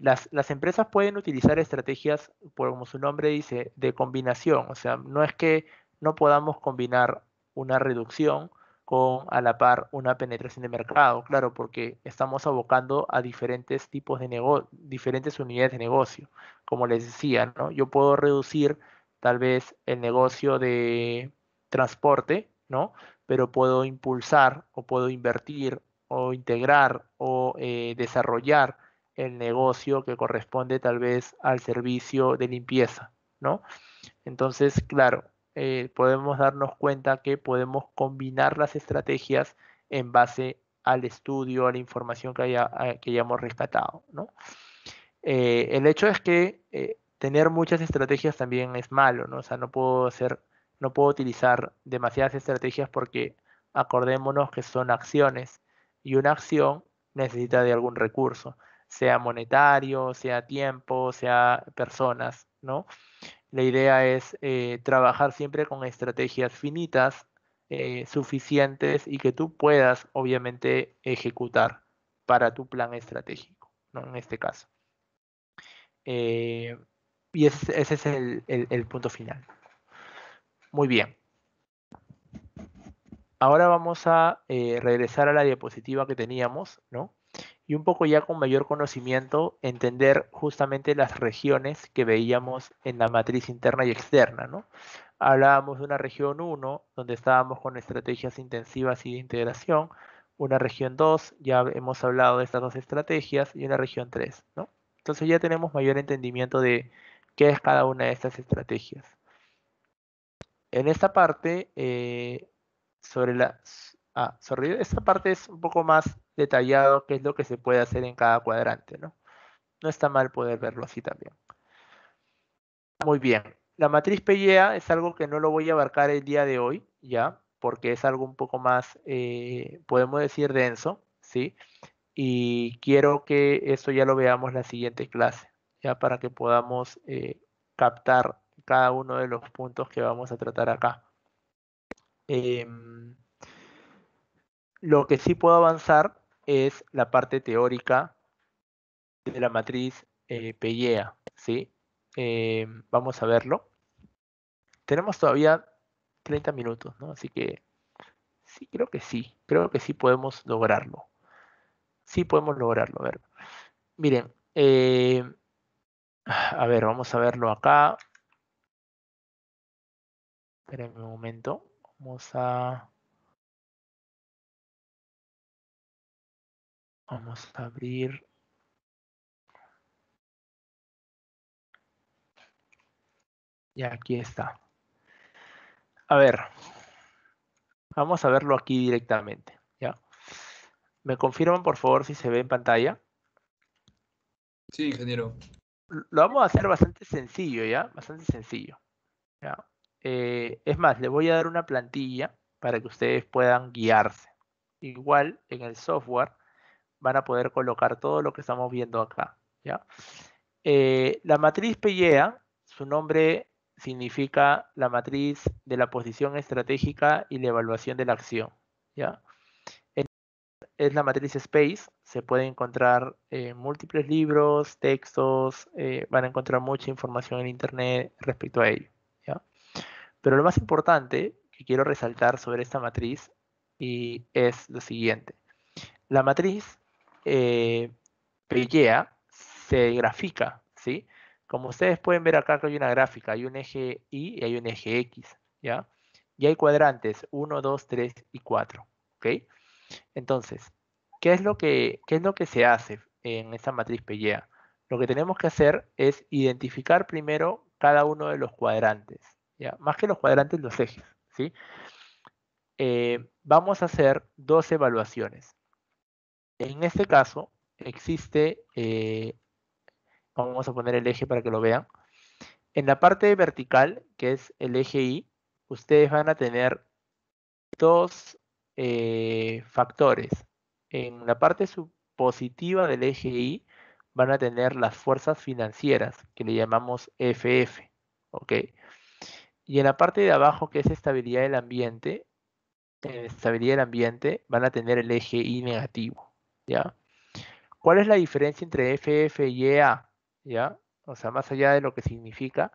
Las empresas pueden utilizar estrategias, como su nombre dice, de combinación. O sea, no es que no podamos combinar una reducción con a la par una penetración de mercado, claro, porque estamos abocando a diferentes tipos de diferentes unidades de negocio. Como les decía, ¿no? Yo puedo reducir tal vez el negocio de transporte, ¿no? Pero puedo impulsar o puedo invertir o integrar o desarrollar el negocio que corresponde tal vez al servicio de limpieza, ¿no? Entonces, claro, podemos darnos cuenta que podemos combinar las estrategias en base al estudio, a la información que hayamos rescatado, ¿no? El hecho es que tener muchas estrategias también es malo, ¿no? O sea, no puedo utilizar demasiadas estrategias porque acordémonos que son acciones y una acción necesita de algún recurso, sea monetario, sea tiempo, sea personas, ¿no? La idea es trabajar siempre con estrategias finitas, suficientes y que tú puedas, obviamente, ejecutar para tu plan estratégico, ¿no? En este caso. Eh, y ese es el punto final. Muy bien. Ahora vamos a regresar a la diapositiva que teníamos, ¿no? Y un poco ya con mayor conocimiento, entender justamente las regiones que veíamos en la matriz interna y externa, ¿no? Hablábamos de una región 1, donde estábamos con estrategias intensivas y de integración, una región 2, ya hemos hablado de estas dos estrategias, y una región 3, ¿no? Entonces ya tenemos mayor entendimiento de qué es cada una de estas estrategias. En esta parte, esta parte es un poco más detallado qué es lo que se puede hacer en cada cuadrante, ¿no? No está mal poder verlo así también. Muy bien. La matriz PIEA es algo que no lo voy a abarcar el día de hoy, ¿ya? porque es algo un poco más, podemos decir, denso, ¿sí? Y quiero que esto ya lo veamos la siguiente clase, ya para que podamos captar cada uno de los puntos que vamos a tratar acá. Em, lo que sí puedo avanzar es la parte teórica de la matriz Pellea, ¿sí? Vamos a verlo. Tenemos todavía 30 minutos, ¿no? Así que sí, creo que sí podemos lograrlo. Sí podemos lograrlo, a ver. Miren, a ver, vamos a verlo acá. Espérenme un momento. Vamos a abrir. Ya, aquí está. A ver, vamos a verlo aquí directamente, ¿ya? ¿Me confirman, por favor, si se ve en pantalla? Sí, ingeniero. Lo vamos a hacer bastante sencillo, ¿ya? Bastante sencillo, ¿ya? Es más, les voy a dar una plantilla para que ustedes puedan guiarse. Igual, en el software van a poder colocar todo lo que estamos viendo acá, ¿ya? La matriz Pellea, su nombre significa la matriz de la posición estratégica y la evaluación de la acción, ¿ya? Es la matriz Space, se puede encontrar múltiples libros, textos, van a encontrar mucha información en internet respecto a ello, ¿ya? Pero lo más importante que quiero resaltar sobre esta matriz y es lo siguiente. La matriz Pellea se grafica, ¿sí? Como ustedes pueden ver acá que hay una gráfica, hay un eje Y y hay un eje X, ¿ya? Y hay cuadrantes 1, 2, 3 y 4, ¿ok? Entonces, qué es lo que se hace en esta matriz Pellea? Lo que tenemos que hacer es identificar primero cada uno de los cuadrantes, ¿ya? Más que los cuadrantes, los ejes, ¿sí? Vamos a hacer dos evaluaciones. En este caso, existe, vamos a poner el eje para que lo vean. En la parte vertical, que es el eje Y, ustedes van a tener dos factores. En la parte positiva del eje Y van a tener las fuerzas financieras, que le llamamos FF, ¿ok? Y en la parte de abajo, que es estabilidad del ambiente, en estabilidad del ambiente van a tener el eje Y negativo, ¿ya? ¿Cuál es la diferencia entre FF y EA? ¿Ya? O sea, más allá de lo que significa,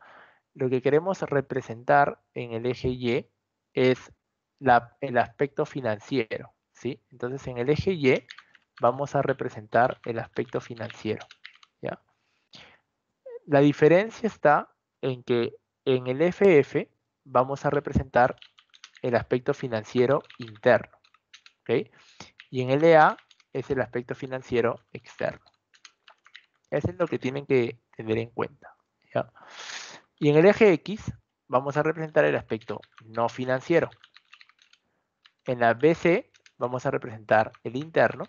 lo que queremos representar en el eje Y es el aspecto financiero, ¿sí? Entonces, en el eje Y vamos a representar el aspecto financiero, ¿ya? La diferencia está en que en el FF vamos a representar el aspecto financiero interno, ¿ok? Y en el EA es el aspecto financiero externo. Eso es lo que tienen que tener en cuenta, ¿ya? Y en el eje X vamos a representar el aspecto no financiero. En la BC vamos a representar el interno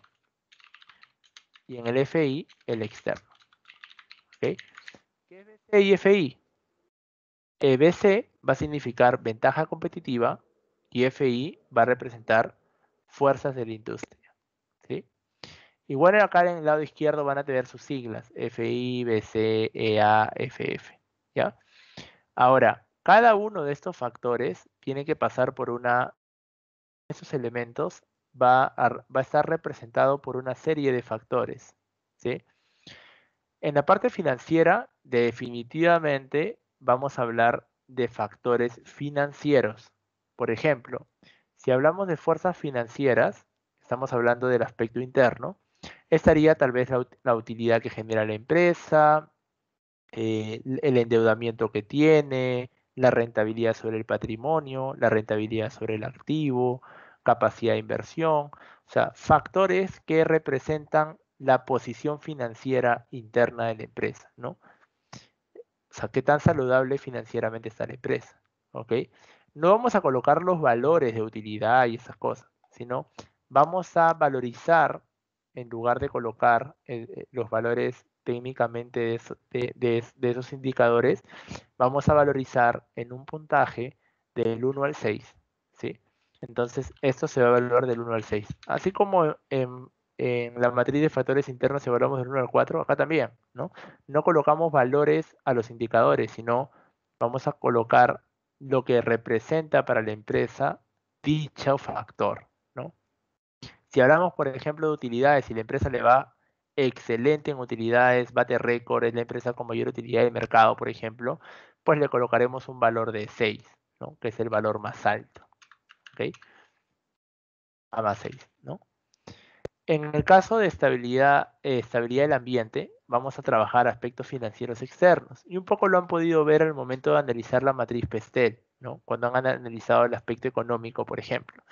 y en el FI el externo, ¿ok? ¿Qué es BC y FI? BC va a significar ventaja competitiva y FI va a representar fuerzas de la industria, ¿sí? Igual acá en el lado izquierdo van a tener sus siglas, FI, BC, EA, FF, ¿ya? Ahora, cada uno de estos factores tiene que pasar por esos elementos va a estar representado por una serie de factores, ¿sí? En la parte financiera, definitivamente vamos a hablar de factores financieros. Por ejemplo, si hablamos de fuerzas financieras, estamos hablando del aspecto interno, estaría tal vez la utilidad que genera la empresa, el endeudamiento que tiene, la rentabilidad sobre el patrimonio, la rentabilidad sobre el activo, capacidad de inversión, o sea, factores que representan la posición financiera interna de la empresa, ¿no? O sea, qué tan saludable financieramente está la empresa, ¿ok? No vamos a colocar los valores de utilidad y esas cosas, sino vamos a valorizar, en lugar de colocar los valores técnicamente de esos indicadores, vamos a valorizar en un puntaje del 1 al 6, ¿sí? Entonces, esto se va a evaluar del 1 al 6. Así como en la matriz de factores internos evaluamos del 1 al 4, acá también, ¿no? No colocamos valores a los indicadores, sino vamos a colocar lo que representa para la empresa dicho factor, ¿no? Si hablamos, por ejemplo, de utilidades, si la empresa le va excelente en utilidades, bate récord, es la empresa con mayor utilidad de mercado, por ejemplo, pues le colocaremos un valor de 6, ¿no? Que es el valor más alto, ¿ok? A más 6, ¿no? En el caso de estabilidad del ambiente, vamos a trabajar aspectos financieros externos. Y un poco lo han podido ver al momento de analizar la matriz Pestel, ¿no? Cuando han analizado el aspecto económico, por ejemplo.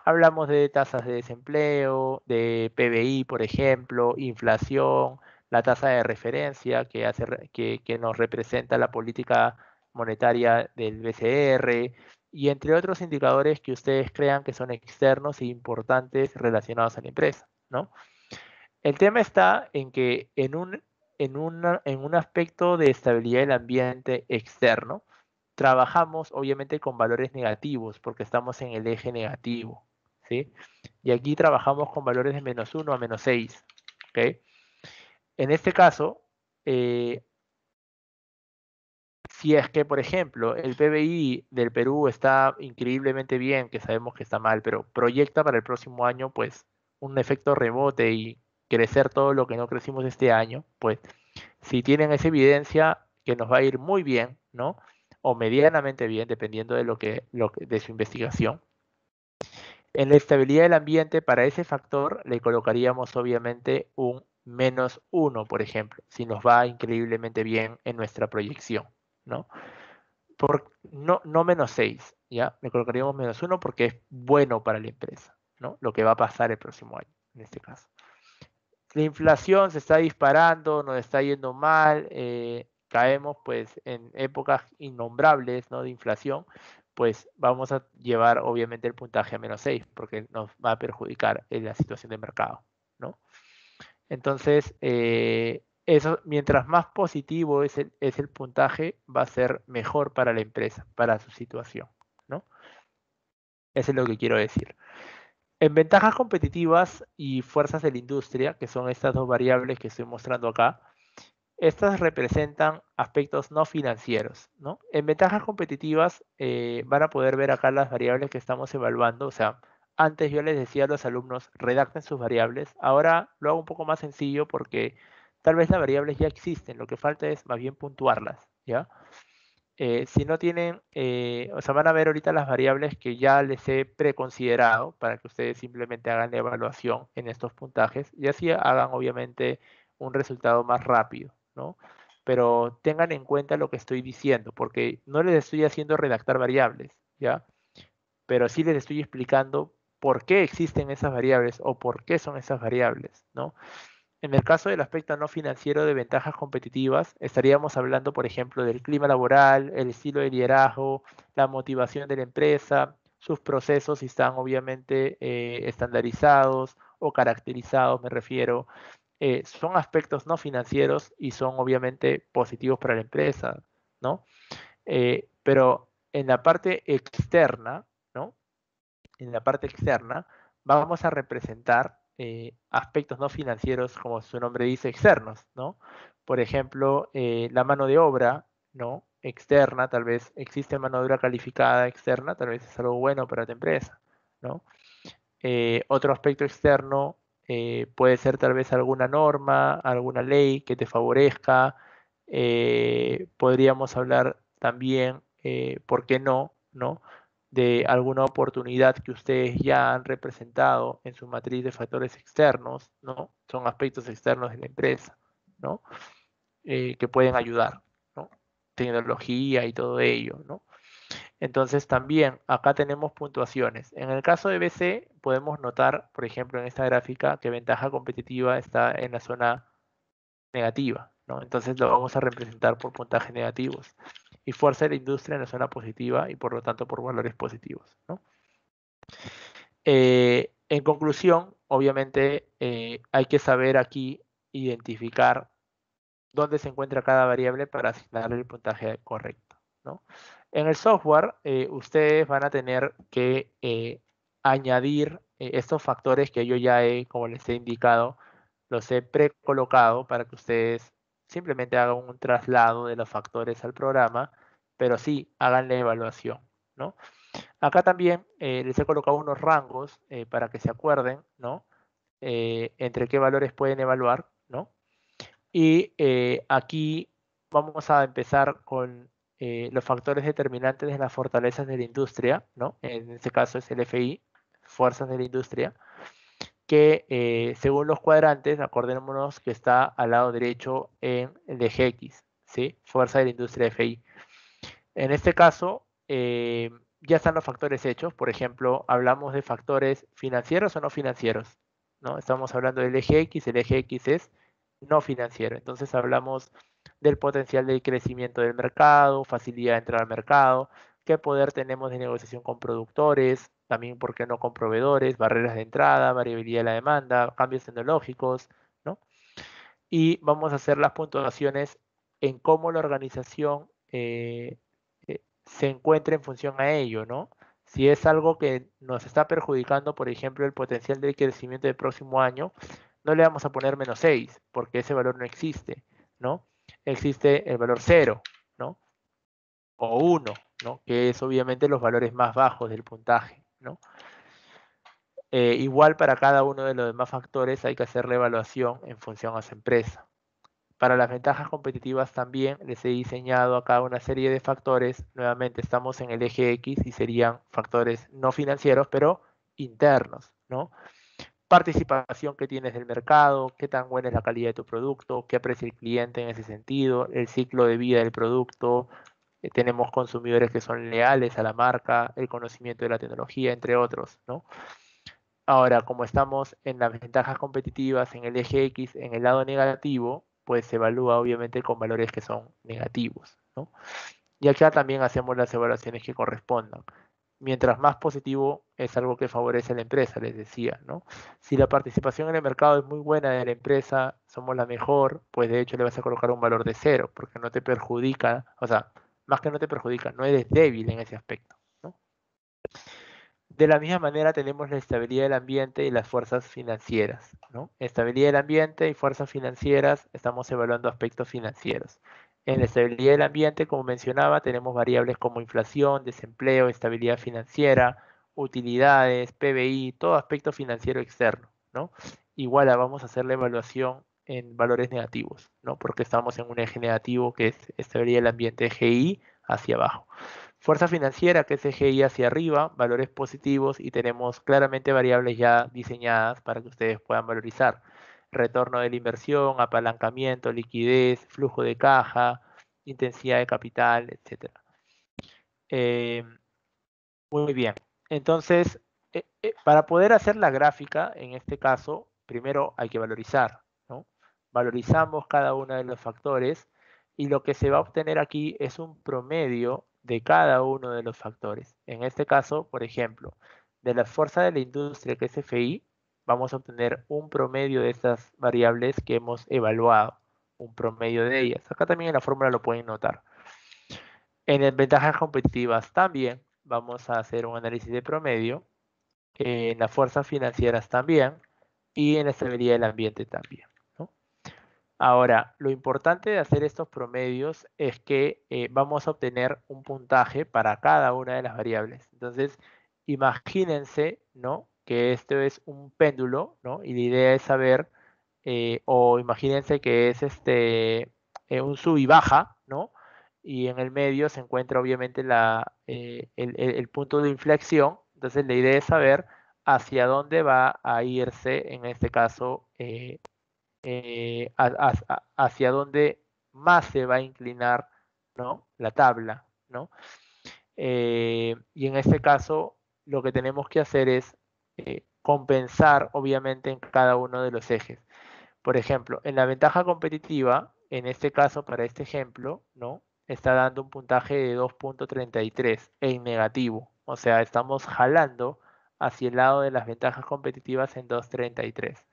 Hablamos de tasas de desempleo, de PBI, por ejemplo, inflación, la tasa de referencia que nos representa la política monetaria del BCR y entre otros indicadores que ustedes crean que son externos e importantes relacionados a la empresa, ¿no? El tema está en que en un aspecto de estabilidad del ambiente externo, trabajamos obviamente con valores negativos porque estamos en el eje negativo, ¿sí? Y aquí trabajamos con valores de -1 a -6, ¿ok? En este caso, si es que, por ejemplo, el PBI del Perú está increíblemente bien, que sabemos que está mal, pero proyecta para el próximo año, pues, un efecto rebote y crecer todo lo que no crecimos este año, pues, si tienen esa evidencia que nos va a ir muy bien, ¿no? O medianamente bien, dependiendo de de su investigación. En la estabilidad del ambiente, para ese factor le colocaríamos obviamente un -1, por ejemplo, si nos va increíblemente bien en nuestra proyección, ¿no? No -6, ¿ya? Le colocaríamos -1 porque es bueno para la empresa, ¿no? Lo que va a pasar el próximo año, en este caso. La inflación se está disparando, nos está yendo mal, caemos pues en épocas innombrables, ¿no? De inflación, pues vamos a llevar obviamente el puntaje a -6 porque nos va a perjudicar en la situación de mercado, ¿no? Entonces, eso, mientras más positivo es el puntaje, va a ser mejor para la empresa, para su situación, ¿no? Eso es lo que quiero decir. En ventajas competitivas y fuerzas de la industria, que son estas dos variables que estoy mostrando acá, estas representan aspectos no financieros, ¿no? En ventajas competitivas van a poder ver acá las variables que estamos evaluando. O sea, antes yo les decía a los alumnos, redacten sus variables. Ahora lo hago un poco más sencillo porque tal vez las variables ya existen. Lo que falta es más bien puntuarlas, ¿ya? Si no tienen, o sea, van a ver ahorita las variables que ya les he preconsiderado para que ustedes simplemente hagan la evaluación en estos puntajes y así hagan obviamente un resultado más rápido, ¿no? Pero tengan en cuenta lo que estoy diciendo, porque no les estoy haciendo redactar variables, ¿ya? Pero sí les estoy explicando por qué existen esas variables o por qué son esas variables, ¿no? En el caso del aspecto no financiero de ventajas competitivas, estaríamos hablando, por ejemplo, del clima laboral, el estilo de liderazgo, la motivación de la empresa, sus procesos si están obviamente estandarizados o caracterizados, me refiero. Son aspectos no financieros y son obviamente positivos para la empresa, ¿no? Pero en la parte externa, ¿no? En la parte externa, vamos a representar aspectos no financieros, como su nombre dice, externos, ¿no? Por ejemplo, la mano de obra, ¿no? Externa, tal vez existe mano de obra calificada externa, tal vez es algo bueno para tu empresa, ¿no? Otro aspecto externo puede ser tal vez alguna norma, alguna ley que te favorezca. Podríamos hablar también, ¿por qué no? ¿No? De alguna oportunidad que ustedes ya han representado en su matriz de factores externos, ¿no? Son aspectos externos de la empresa, ¿no? Que pueden ayudar, ¿no? Tecnología y todo ello, ¿no? Entonces también acá tenemos puntuaciones. En el caso de BC podemos notar, por ejemplo, en esta gráfica que ventaja competitiva está en la zona negativa, ¿no? Entonces lo vamos a representar por puntajes negativos. Y fuerza de la industria en la zona positiva y por lo tanto por valores positivos, ¿no? En conclusión, obviamente hay que saber aquí identificar dónde se encuentra cada variable para asignarle el puntaje correcto, ¿no? En el software, ustedes van a tener que añadir estos factores que yo ya he, como les he indicado, los he precolocado para que ustedes simplemente hagan un traslado de los factores al programa, pero sí hagan la evaluación, ¿no? Acá también les he colocado unos rangos para que se acuerden, ¿no? Entre qué valores pueden evaluar, ¿no? Y aquí vamos a empezar con los factores determinantes de las fortalezas de la industria, ¿no? En este caso es el FI, fuerzas de la industria, que según los cuadrantes, acordémonos que está al lado derecho en el eje X, ¿sí? Fuerza de la industria FI. En este caso, ya están los factores hechos. Por ejemplo, hablamos de factores financieros o no financieros, ¿no? Estamos hablando del eje X, el eje X es no financiero. Entonces hablamos del potencial de crecimiento del mercado, facilidad de entrar al mercado, qué poder tenemos de negociación con productores, también, ¿por qué no con proveedores? Barreras de entrada, variabilidad de la demanda, cambios tecnológicos, ¿no? Y vamos a hacer las puntuaciones en cómo la organización se encuentra en función a ello, ¿no? Si es algo que nos está perjudicando, por ejemplo, el potencial de crecimiento del próximo año, no le vamos a poner -6, porque ese valor no existe, ¿no? Existe el valor 0, ¿no? O 1, ¿no? Que es obviamente los valores más bajos del puntaje, ¿no? Igual para cada uno de los demás factores hay que hacer la evaluación en función a su empresa. Para las ventajas competitivas también les he diseñado acá una serie de factores. Nuevamente estamos en el eje X y serían factores no financieros, pero internos, ¿no? Participación que tienes del mercado, qué tan buena es la calidad de tu producto, qué aprecia el cliente en ese sentido, el ciclo de vida del producto, tenemos consumidores que son leales a la marca, el conocimiento de la tecnología, entre otros, ¿no? Ahora, como estamos en las ventajas competitivas en el eje X, en el lado negativo, pues se evalúa obviamente con valores que son negativos, ¿no? Y acá también hacemos las evaluaciones que correspondan. Mientras más positivo es algo que favorece a la empresa, les decía, ¿no? Si la participación en el mercado es muy buena de la empresa, somos la mejor, pues de hecho le vas a colocar un valor de 0, porque no te perjudica, o sea, más que no te perjudica, no eres débil en ese aspecto, ¿no? De la misma manera tenemos la estabilidad del ambiente y las fuerzas financieras, ¿no? Estabilidad del ambiente y fuerzas financieras, estamos evaluando aspectos financieros. En la estabilidad del ambiente, como mencionaba, tenemos variables como inflación, desempleo, estabilidad financiera, utilidades, PBI, todo aspecto financiero externo, ¿no? Igual vamos a hacer la evaluación en valores negativos, ¿no? Porque estamos en un eje negativo que es estabilidad del ambiente, GI, hacia abajo. Fuerza financiera, que es GI hacia arriba, valores positivos y tenemos claramente variables ya diseñadas para que ustedes puedan valorizar. Retorno de la inversión, apalancamiento, liquidez, flujo de caja, intensidad de capital, etc. Muy bien. Entonces, para poder hacer la gráfica, en este caso, primero hay que valorizar, ¿no? Valorizamos cada uno de los factores y lo que se va a obtener aquí es un promedio de cada uno de los factores. En este caso, por ejemplo, de la fuerza de la industria, que es FI, vamos a obtener un promedio de estas variables que hemos evaluado, un promedio de ellas. Acá también en la fórmula lo pueden notar. En ventajas competitivas también vamos a hacer un análisis de promedio, en las fuerzas financieras también y en la estabilidad del ambiente también, ¿no? Ahora, lo importante de hacer estos promedios es que vamos a obtener un puntaje para cada una de las variables. Entonces, imagínense, ¿no? Que esto es un péndulo, ¿no? Y la idea es saber, o imagínense que es un sub y baja, ¿no? Y en el medio se encuentra obviamente el punto de inflexión. Entonces, la idea es saber hacia dónde va a irse, en este caso, hacia dónde más se va a inclinar, ¿no? La tabla, ¿no? Y en este caso, lo que tenemos que hacer es compensar, obviamente, en cada uno de los ejes. Por ejemplo, en la ventaja competitiva, en este caso, para este ejemplo, ¿no? Está dando un puntaje de 2.33 en negativo. O sea, estamos jalando hacia el lado de las ventajas competitivas en 2.33.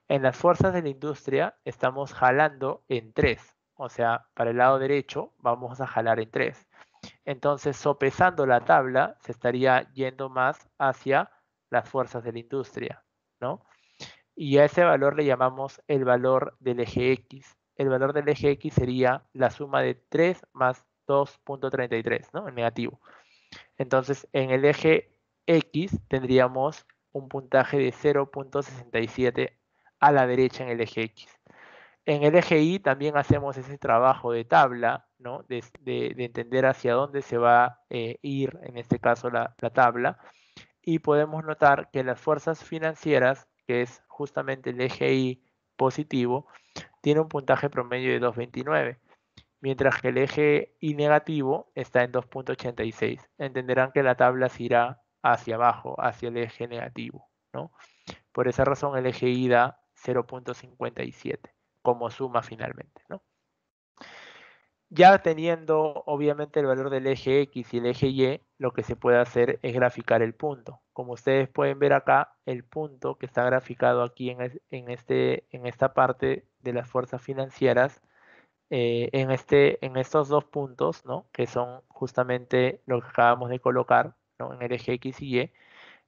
En las fuerzas de la industria estamos jalando en 3. O sea, para el lado derecho vamos a jalar en 3. Entonces, sopesando la tabla, se estaría yendo más hacia las fuerzas de la industria, ¿no? Y a ese valor le llamamos el valor del eje X. El valor del eje X sería la suma de 3 más 2.33, ¿no? En negativo. Entonces, en el eje X tendríamos un puntaje de 0.67 a la derecha en el eje X. En el eje Y también hacemos ese trabajo de tabla, ¿no? De entender hacia dónde se va a ir, en este caso, la tabla. Y podemos notar que las fuerzas financieras, que es justamente el eje Y positivo, tiene un puntaje promedio de 2.29, mientras que el eje Y negativo está en 2.86. Entenderán que la tabla se irá hacia abajo, hacia el eje negativo, ¿no? Por esa razón el eje Y da 0.57 como suma finalmente, ¿no? Ya teniendo obviamente el valor del eje X y el eje Y, lo que se puede hacer es graficar el punto. Como ustedes pueden ver acá, el punto que está graficado aquí en esta parte de las fuerzas financieras, en estos dos puntos, ¿no? Que son justamente lo que acabamos de colocar, ¿no? En el eje X y Y,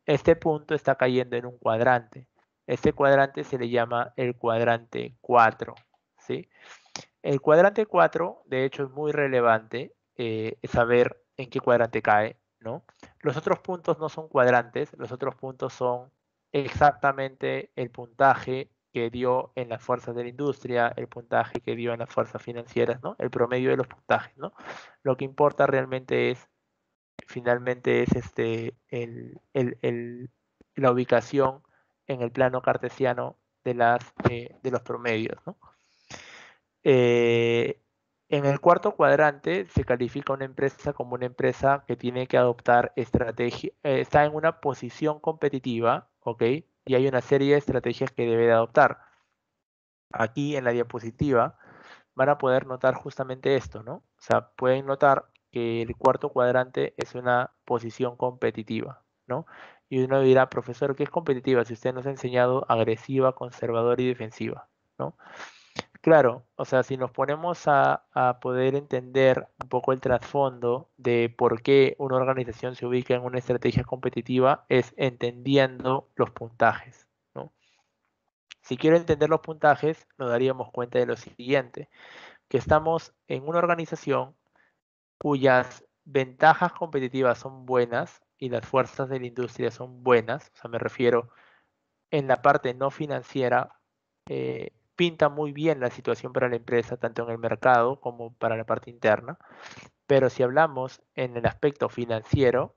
este punto está cayendo en un cuadrante. Este cuadrante se le llama el cuadrante 4, ¿sí? El cuadrante 4, de hecho, es muy relevante saber en qué cuadrante cae, ¿no? Los otros puntos no son cuadrantes, los otros puntos son exactamente el puntaje que dio en las fuerzas de la industria, el puntaje que dio en las fuerzas financieras, ¿no? El promedio de los puntajes, ¿no? Lo que importa realmente es, finalmente, es la ubicación en el plano cartesiano de los promedios, ¿no? En el cuarto cuadrante se califica una empresa como una empresa que tiene que adoptar estrategia, está en una posición competitiva, ¿ok? Y hay una serie de estrategias que debe de adoptar. Aquí en la diapositiva van a poder notar justamente esto, ¿no? O sea, pueden notar que el cuarto cuadrante es una posición competitiva, ¿no? Y uno dirá, profesor, ¿qué es competitiva? Si usted nos ha enseñado agresiva, conservadora y defensiva, ¿no? Claro, o sea, si nos ponemos a poder entender un poco el trasfondo de por qué una organización se ubica en una estrategia competitiva, es entendiendo los puntajes, ¿no? Si quiero entender los puntajes, nos daríamos cuenta de lo siguiente, que estamos en una organización cuyas ventajas competitivas son buenas y las fuerzas de la industria son buenas, o sea, me refiero en la parte no financiera, pinta muy bien la situación para la empresa, tanto en el mercado como para la parte interna, pero si hablamos en el aspecto financiero,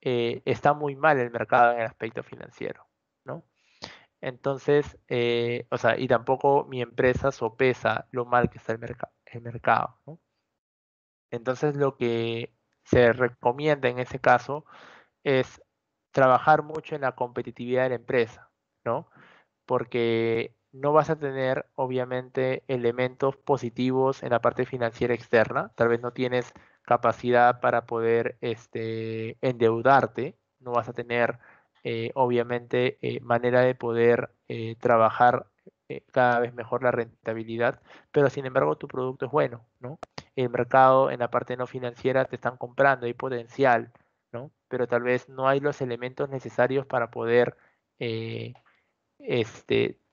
está muy mal el mercado en el aspecto financiero, ¿no? Entonces, o sea, y tampoco mi empresa sopesa lo mal que está el mercado, ¿no? Entonces, lo que se recomienda en ese caso es trabajar mucho en la competitividad de la empresa, ¿no? Porque no vas a tener, obviamente, elementos positivos en la parte financiera externa. Tal vez no tienes capacidad para poder endeudarte, no vas a tener, obviamente, manera de poder trabajar cada vez mejor la rentabilidad, pero sin embargo tu producto es bueno, ¿no? El mercado en la parte no financiera te están comprando, hay potencial, ¿no? Pero tal vez no hay los elementos necesarios para poder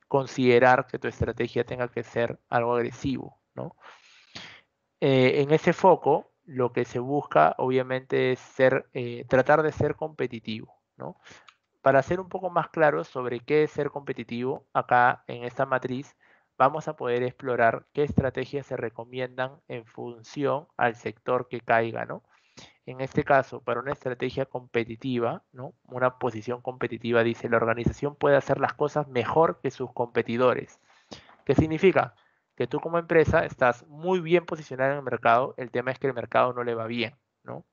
considerar que tu estrategia tenga que ser algo agresivo, ¿no? En ese foco, lo que se busca, obviamente, es tratar de ser competitivo, ¿no? Para ser un poco más claros sobre qué es ser competitivo, acá en esta matriz vamos a poder explorar qué estrategias se recomiendan en función al sector que caiga, ¿no? En este caso, para una estrategia competitiva, ¿no? Una posición competitiva dice, la organización puede hacer las cosas mejor que sus competidores. ¿Qué significa? Que tú como empresa estás muy bien posicionada en el mercado, el tema es que el mercado no le va bien, ¿no?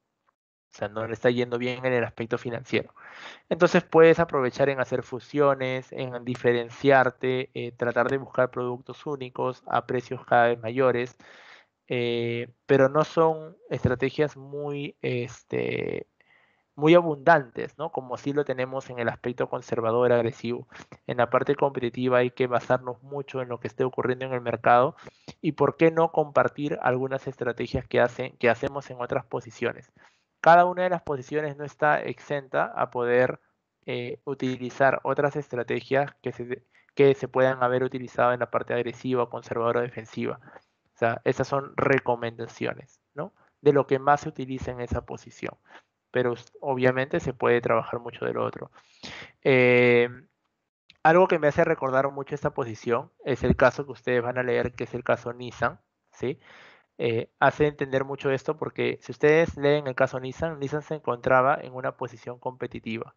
O sea, no le está yendo bien en el aspecto financiero. Entonces puedes aprovechar en hacer fusiones, en diferenciarte, tratar de buscar productos únicos a precios cada vez mayores, pero no son estrategias muy abundantes, ¿no? Como sí lo tenemos en el aspecto conservador agresivo. En la parte competitiva hay que basarnos mucho en lo que esté ocurriendo en el mercado y por qué no compartir algunas estrategias que hacemos en otras posiciones. Cada una de las posiciones no está exenta a poder utilizar otras estrategias que se puedan haber utilizado en la parte agresiva, conservadora o defensiva. O sea, esas son recomendaciones, ¿no? De lo que más se utiliza en esa posición. Pero obviamente se puede trabajar mucho de lo otro. Algo que me hace recordar mucho esta posición es el caso que ustedes van a leer, que es el caso Nissan, ¿sí? Hace entender mucho esto porque si ustedes leen el caso Nissan, Nissan se encontraba en una posición competitiva.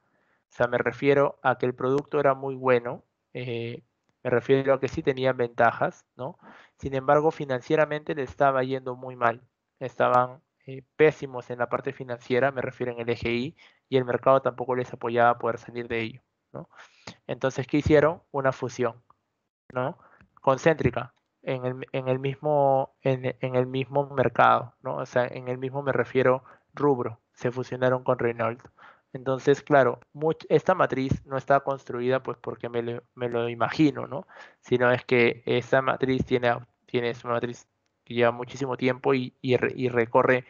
O sea, me refiero a que el producto era muy bueno, me refiero a que sí tenían ventajas, ¿no? Sin embargo, financieramente le estaba yendo muy mal. Estaban pésimos en la parte financiera, me refiero en el EGI, y el mercado tampoco les apoyaba a poder salir de ello, ¿no? Entonces, ¿qué hicieron? Una fusión, ¿no? Concéntrica, en el mismo mercado, ¿no? O sea, en el mismo me refiero rubro, se fusionaron con Renault. Entonces, claro, esta matriz no está construida pues porque me lo imagino, ¿no? Sino es que esta matriz es una matriz que lleva muchísimo tiempo y recorre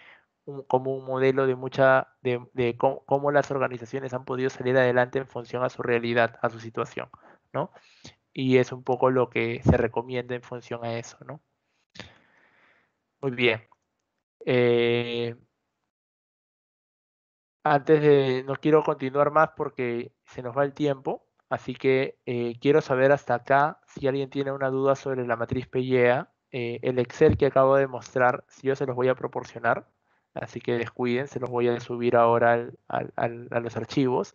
como un modelo de cómo las organizaciones han podido salir adelante en función a su realidad, a su situación, ¿no? Y es un poco lo que se recomienda en función a eso, ¿no? Muy bien. Eh, no quiero continuar más porque se nos va el tiempo, así que quiero saber hasta acá si alguien tiene una duda sobre la matriz PIEA, el Excel que acabo de mostrar, si yo se los voy a proporcionar, así que descuiden, se los voy a subir ahora a los archivos.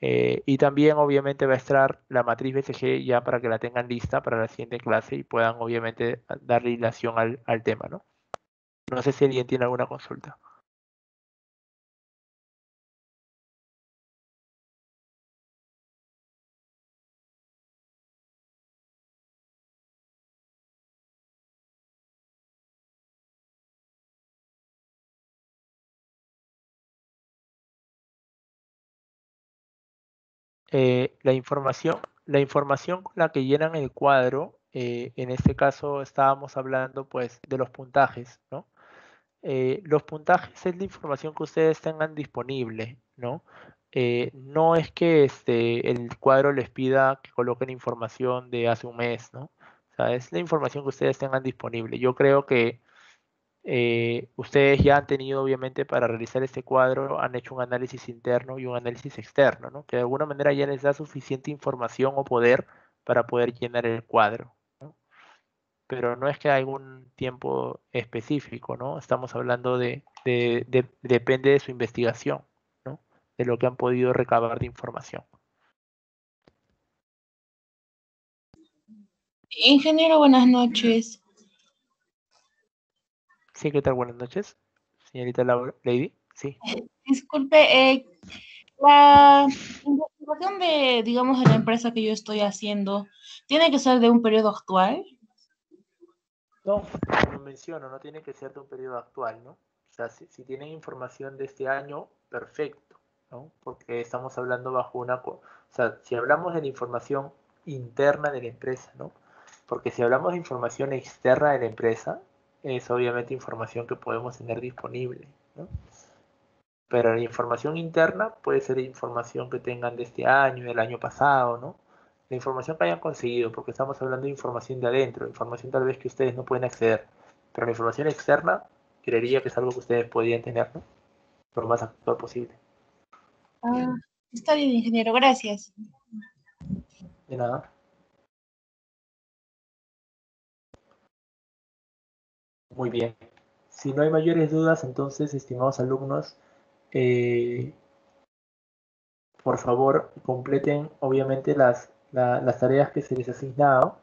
Y también obviamente va a estar la matriz BCG ya para que la tengan lista para la siguiente clase y puedan obviamente darle ilación al tema, ¿no? No sé si alguien tiene alguna consulta. La información con la que llenan el cuadro, en este caso estábamos hablando pues de los puntajes, ¿no? Los puntajes es la información que ustedes tengan disponible, ¿no? No es que el cuadro les pida que coloquen información de hace un mes, ¿no? O sea, es la información que ustedes tengan disponible. Yo creo que ustedes ya han tenido, obviamente, para realizar este cuadro, han hecho un análisis interno y un análisis externo, ¿no? Que de alguna manera ya les da suficiente información o poder para poder llenar el cuadro, ¿no? Pero no es que hay un tiempo específico, ¿no? Estamos hablando depende de su investigación, ¿no? De lo que han podido recabar de información. Ingeniero, buenas noches. Sí, ¿qué tal? Buenas noches, señorita Lady. Sí. Disculpe, la investigación de, digamos, de la empresa que yo estoy haciendo, ¿tiene que ser de un periodo actual? No, como menciono, no tiene que ser de un periodo actual, ¿no? O sea, si tienen información de este año, perfecto, ¿no? Porque estamos hablando bajo o sea, si hablamos de la información interna de la empresa, ¿no? Porque si hablamos de información externa de la empresa, es obviamente información que podemos tener disponible, ¿no? Pero la información interna puede ser información que tengan de este año, del año pasado, ¿no? La información que hayan conseguido, porque estamos hablando de información de adentro, información tal vez que ustedes no pueden acceder. Pero la información externa, creería que es algo que ustedes podrían tener, ¿no? Lo más actual posible. Ah, está bien, ingeniero, gracias. De nada. Muy bien. Si no hay mayores dudas, entonces, estimados alumnos, por favor, completen obviamente las tareas que se les ha asignado.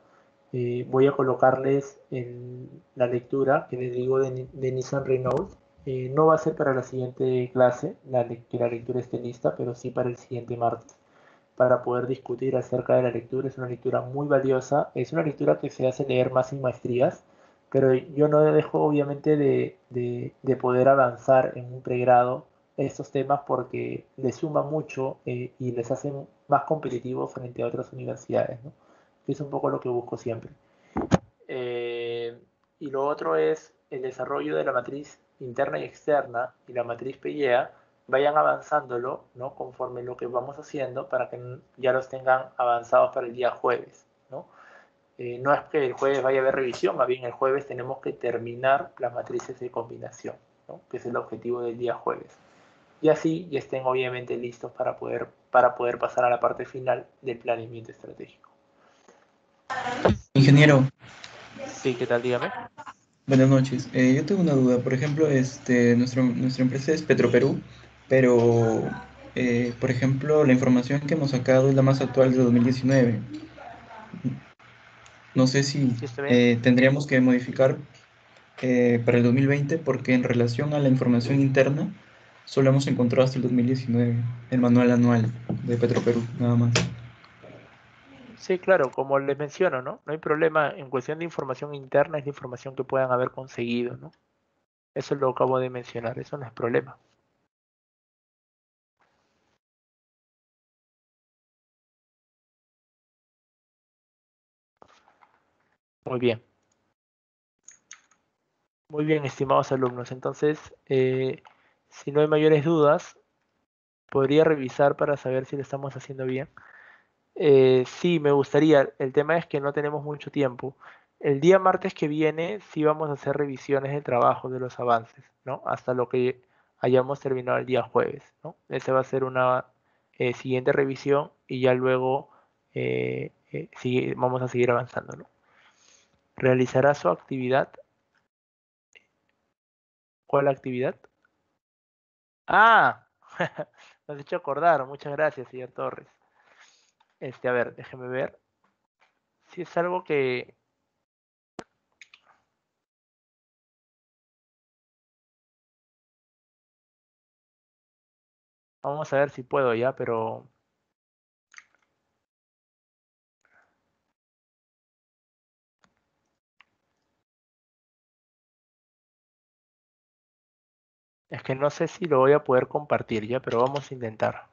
Voy a colocarles la lectura que les digo de Nissan Renault. No va a ser para la siguiente clase, que la lectura esté lista, pero sí para el siguiente martes, para poder discutir acerca de la lectura. Es una lectura muy valiosa, es una lectura que se hace leer más en maestrías, pero yo no dejo obviamente de poder avanzar en un pregrado estos temas porque les suma mucho y les hace más competitivos frente a otras universidades, ¿no? Que es un poco lo que busco siempre. Y lo otro es el desarrollo de la matriz interna y externa y la matriz PIEA vayan avanzándolo, ¿no? Conforme lo que vamos haciendo para que ya los tengan avanzados para el día jueves, ¿no? No es que el jueves vaya a haber revisión, más bien el jueves tenemos que terminar las matrices de combinación, ¿no? Que es el objetivo del día jueves. Y así ya estén obviamente listos para poder pasar a la parte final del planeamiento estratégico. Ingeniero, Sí, ¿qué tal? Dígame. buenas noches. Yo tengo una duda. Por ejemplo, nuestra empresa es Petroperú, pero, por ejemplo, la información que hemos sacado es la más actual de 2019. No sé si ¿Sí está bien? tendríamos que modificar para el 2020, porque en relación a la información interna, solo hemos encontrado hasta el 2019, el manual anual de Petroperú, nada más. Sí, claro, como les menciono, ¿no? No hay problema en cuestión de información interna, es la información que puedan haber conseguido, ¿no? Eso lo acabo de mencionar, eso no es problema. Muy bien. Muy bien, estimados alumnos. Entonces, si no hay mayores dudas, podría revisar para saber si lo estamos haciendo bien. Sí, me gustaría. El tema es que no tenemos mucho tiempo. El día martes que viene sí vamos a hacer revisiones del trabajo, de los avances, ¿no? Hasta lo que hayamos terminado el día jueves, ¿no? Esa va a ser una siguiente revisión y ya luego vamos a seguir avanzando, ¿no? ¿Realizará su actividad? ¿Cuál actividad? Ah, me has hecho acordar. Muchas gracias, señor Torres. A ver, déjeme ver. Si es algo que... Vamos a ver si puedo ya, pero... Es que no sé si lo voy a poder compartir ya, pero vamos a intentar.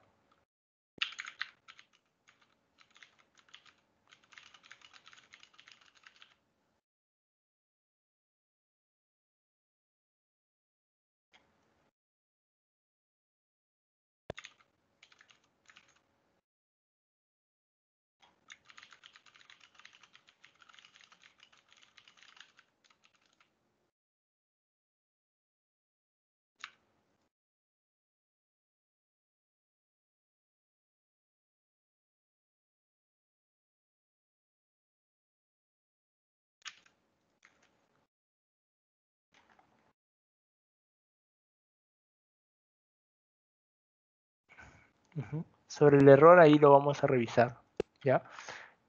Sobre el error ahí lo vamos a revisar, ¿ya?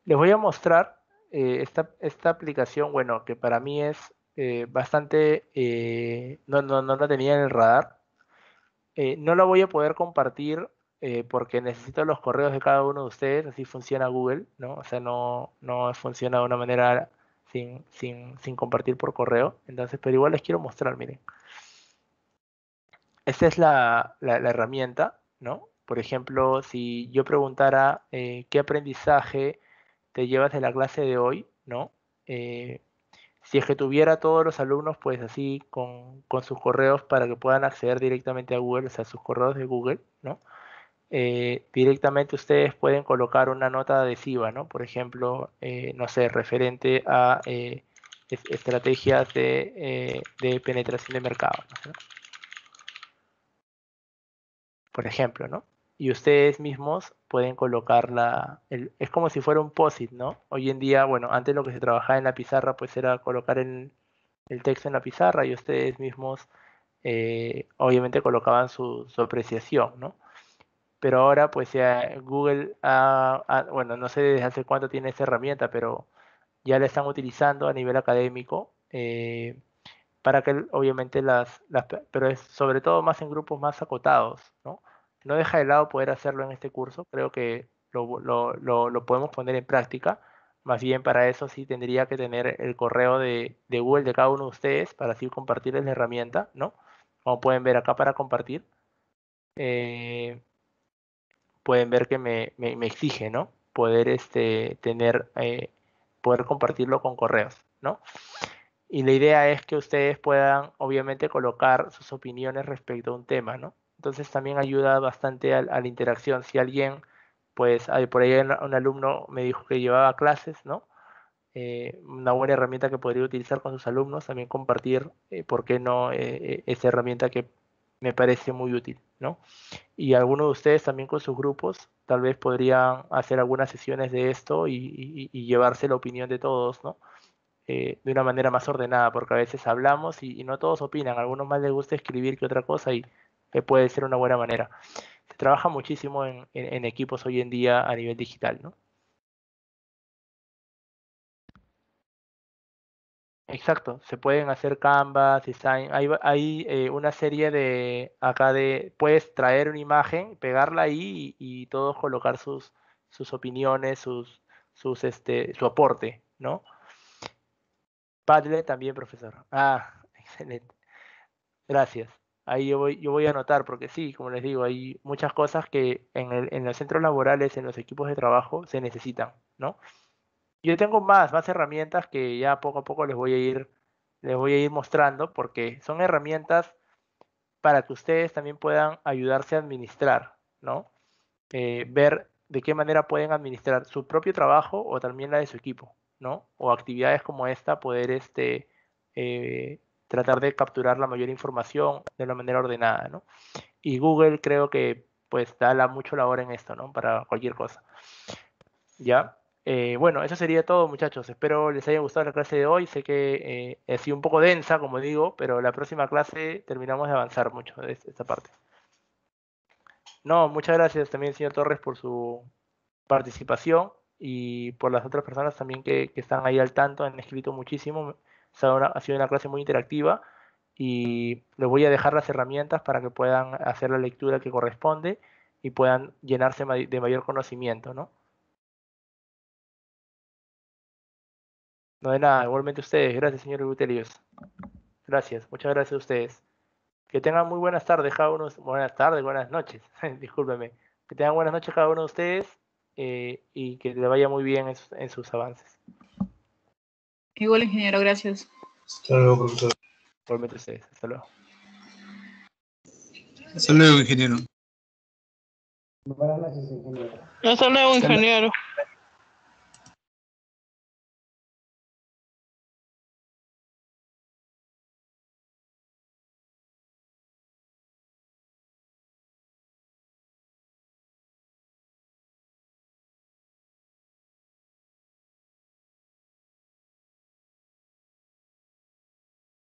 Les voy a mostrar esta aplicación, bueno, que para mí es bastante... no la tenía en el radar. No la voy a poder compartir porque necesito los correos de cada uno de ustedes, así funciona Google, ¿no? O sea, no funciona de una manera sin compartir por correo. Entonces, pero igual les quiero mostrar, miren. Esta es la herramienta, ¿no? Por ejemplo, si yo preguntara qué aprendizaje te llevas de la clase de hoy, ¿no? Eh, si es que tuviera todos los alumnos, pues así con sus correos para que puedan acceder directamente a Google, o sea, sus correos de Google, ¿no? Directamente ustedes pueden colocar una nota adhesiva, ¿no? Por ejemplo, no sé, referente a estrategias de penetración de mercado, ¿no? Por ejemplo, ¿no? Y ustedes mismos pueden colocar es como si fuera un POSIT, ¿no? Hoy en día, bueno, antes lo que se trabajaba en la pizarra, pues era colocar el texto en la pizarra y ustedes mismos, obviamente, colocaban su apreciación, ¿no? Pero ahora, pues ya Google, bueno, no sé desde hace cuánto tiene esta herramienta, pero ya la están utilizando a nivel académico. Para que obviamente pero es sobre todo más en grupos más acotados, ¿no? No deja de lado poder hacerlo en este curso, creo que lo podemos poner en práctica, más bien para eso sí tendría que tener el correo de Google de cada uno de ustedes para así compartirles la herramienta, ¿no? Como pueden ver acá para compartir, eh, pueden ver que me exige, ¿no? Poder poder compartirlo con correos, ¿no? Y la idea es que ustedes puedan, obviamente, colocar sus opiniones respecto a un tema, ¿no? Entonces también ayuda bastante a la interacción. Si alguien, pues por ahí un alumno me dijo que llevaba clases, ¿no? Una buena herramienta que podría utilizar con sus alumnos, también compartir, ¿por qué no? Esa herramienta que me parece muy útil, ¿no? Y algunos de ustedes también con sus grupos, tal vez podrían hacer algunas sesiones de esto y llevarse la opinión de todos, ¿no? De una manera más ordenada, porque a veces hablamos y no todos opinan, a algunos más les gusta escribir que otra cosa y puede ser una buena manera. Se trabaja muchísimo en equipos hoy en día a nivel digital, ¿no? Exacto, se pueden hacer canvas, design, hay una serie de, acá de, puedes traer una imagen, pegarla ahí y todos colocar sus opiniones, su aporte, ¿no? Padlet también, profesor. Ah, excelente. Gracias. Ahí yo voy a anotar, porque sí, como les digo, hay muchas cosas que en los centros laborales, en los equipos de trabajo, se necesitan, ¿no? Yo tengo más herramientas que ya poco a poco les voy a ir mostrando, porque son herramientas para que ustedes también puedan ayudarse a administrar, ¿no? Ver de qué manera pueden administrar su propio trabajo o también la de su equipo, ¿no? O actividades como esta, poder eh, tratar de capturar la mayor información de una manera ordenada, ¿no? Y Google creo que pues da mucho la hora en esto, ¿no? Para cualquier cosa. ¿Ya? Bueno, eso sería todo, muchachos. Espero les haya gustado la clase de hoy. Sé que ha sido un poco densa, como digo, pero la próxima clase terminamos de avanzar mucho de esta parte. No, muchas gracias también, señor Torres, por su participación y por las otras personas también que están ahí al tanto, han escrito muchísimo. Ha sido una clase muy interactiva y les voy a dejar las herramientas para que puedan hacer la lectura que corresponde y puedan llenarse de mayor conocimiento, ¿no? No de nada, igualmente ustedes. Gracias, señor Gutelius. Gracias, muchas gracias a ustedes. Que tengan muy buenas tardes cada uno. Buenas tardes, buenas noches. Discúlpeme. Que tengan buenas noches cada uno de ustedes y que le vaya muy bien en sus avances. Igual, ingeniero, gracias. Hasta luego, profesor. Igualmente ustedes. Hasta luego. Hasta luego, ingeniero. Buenas noches, ingeniero. Hasta luego, ingeniero.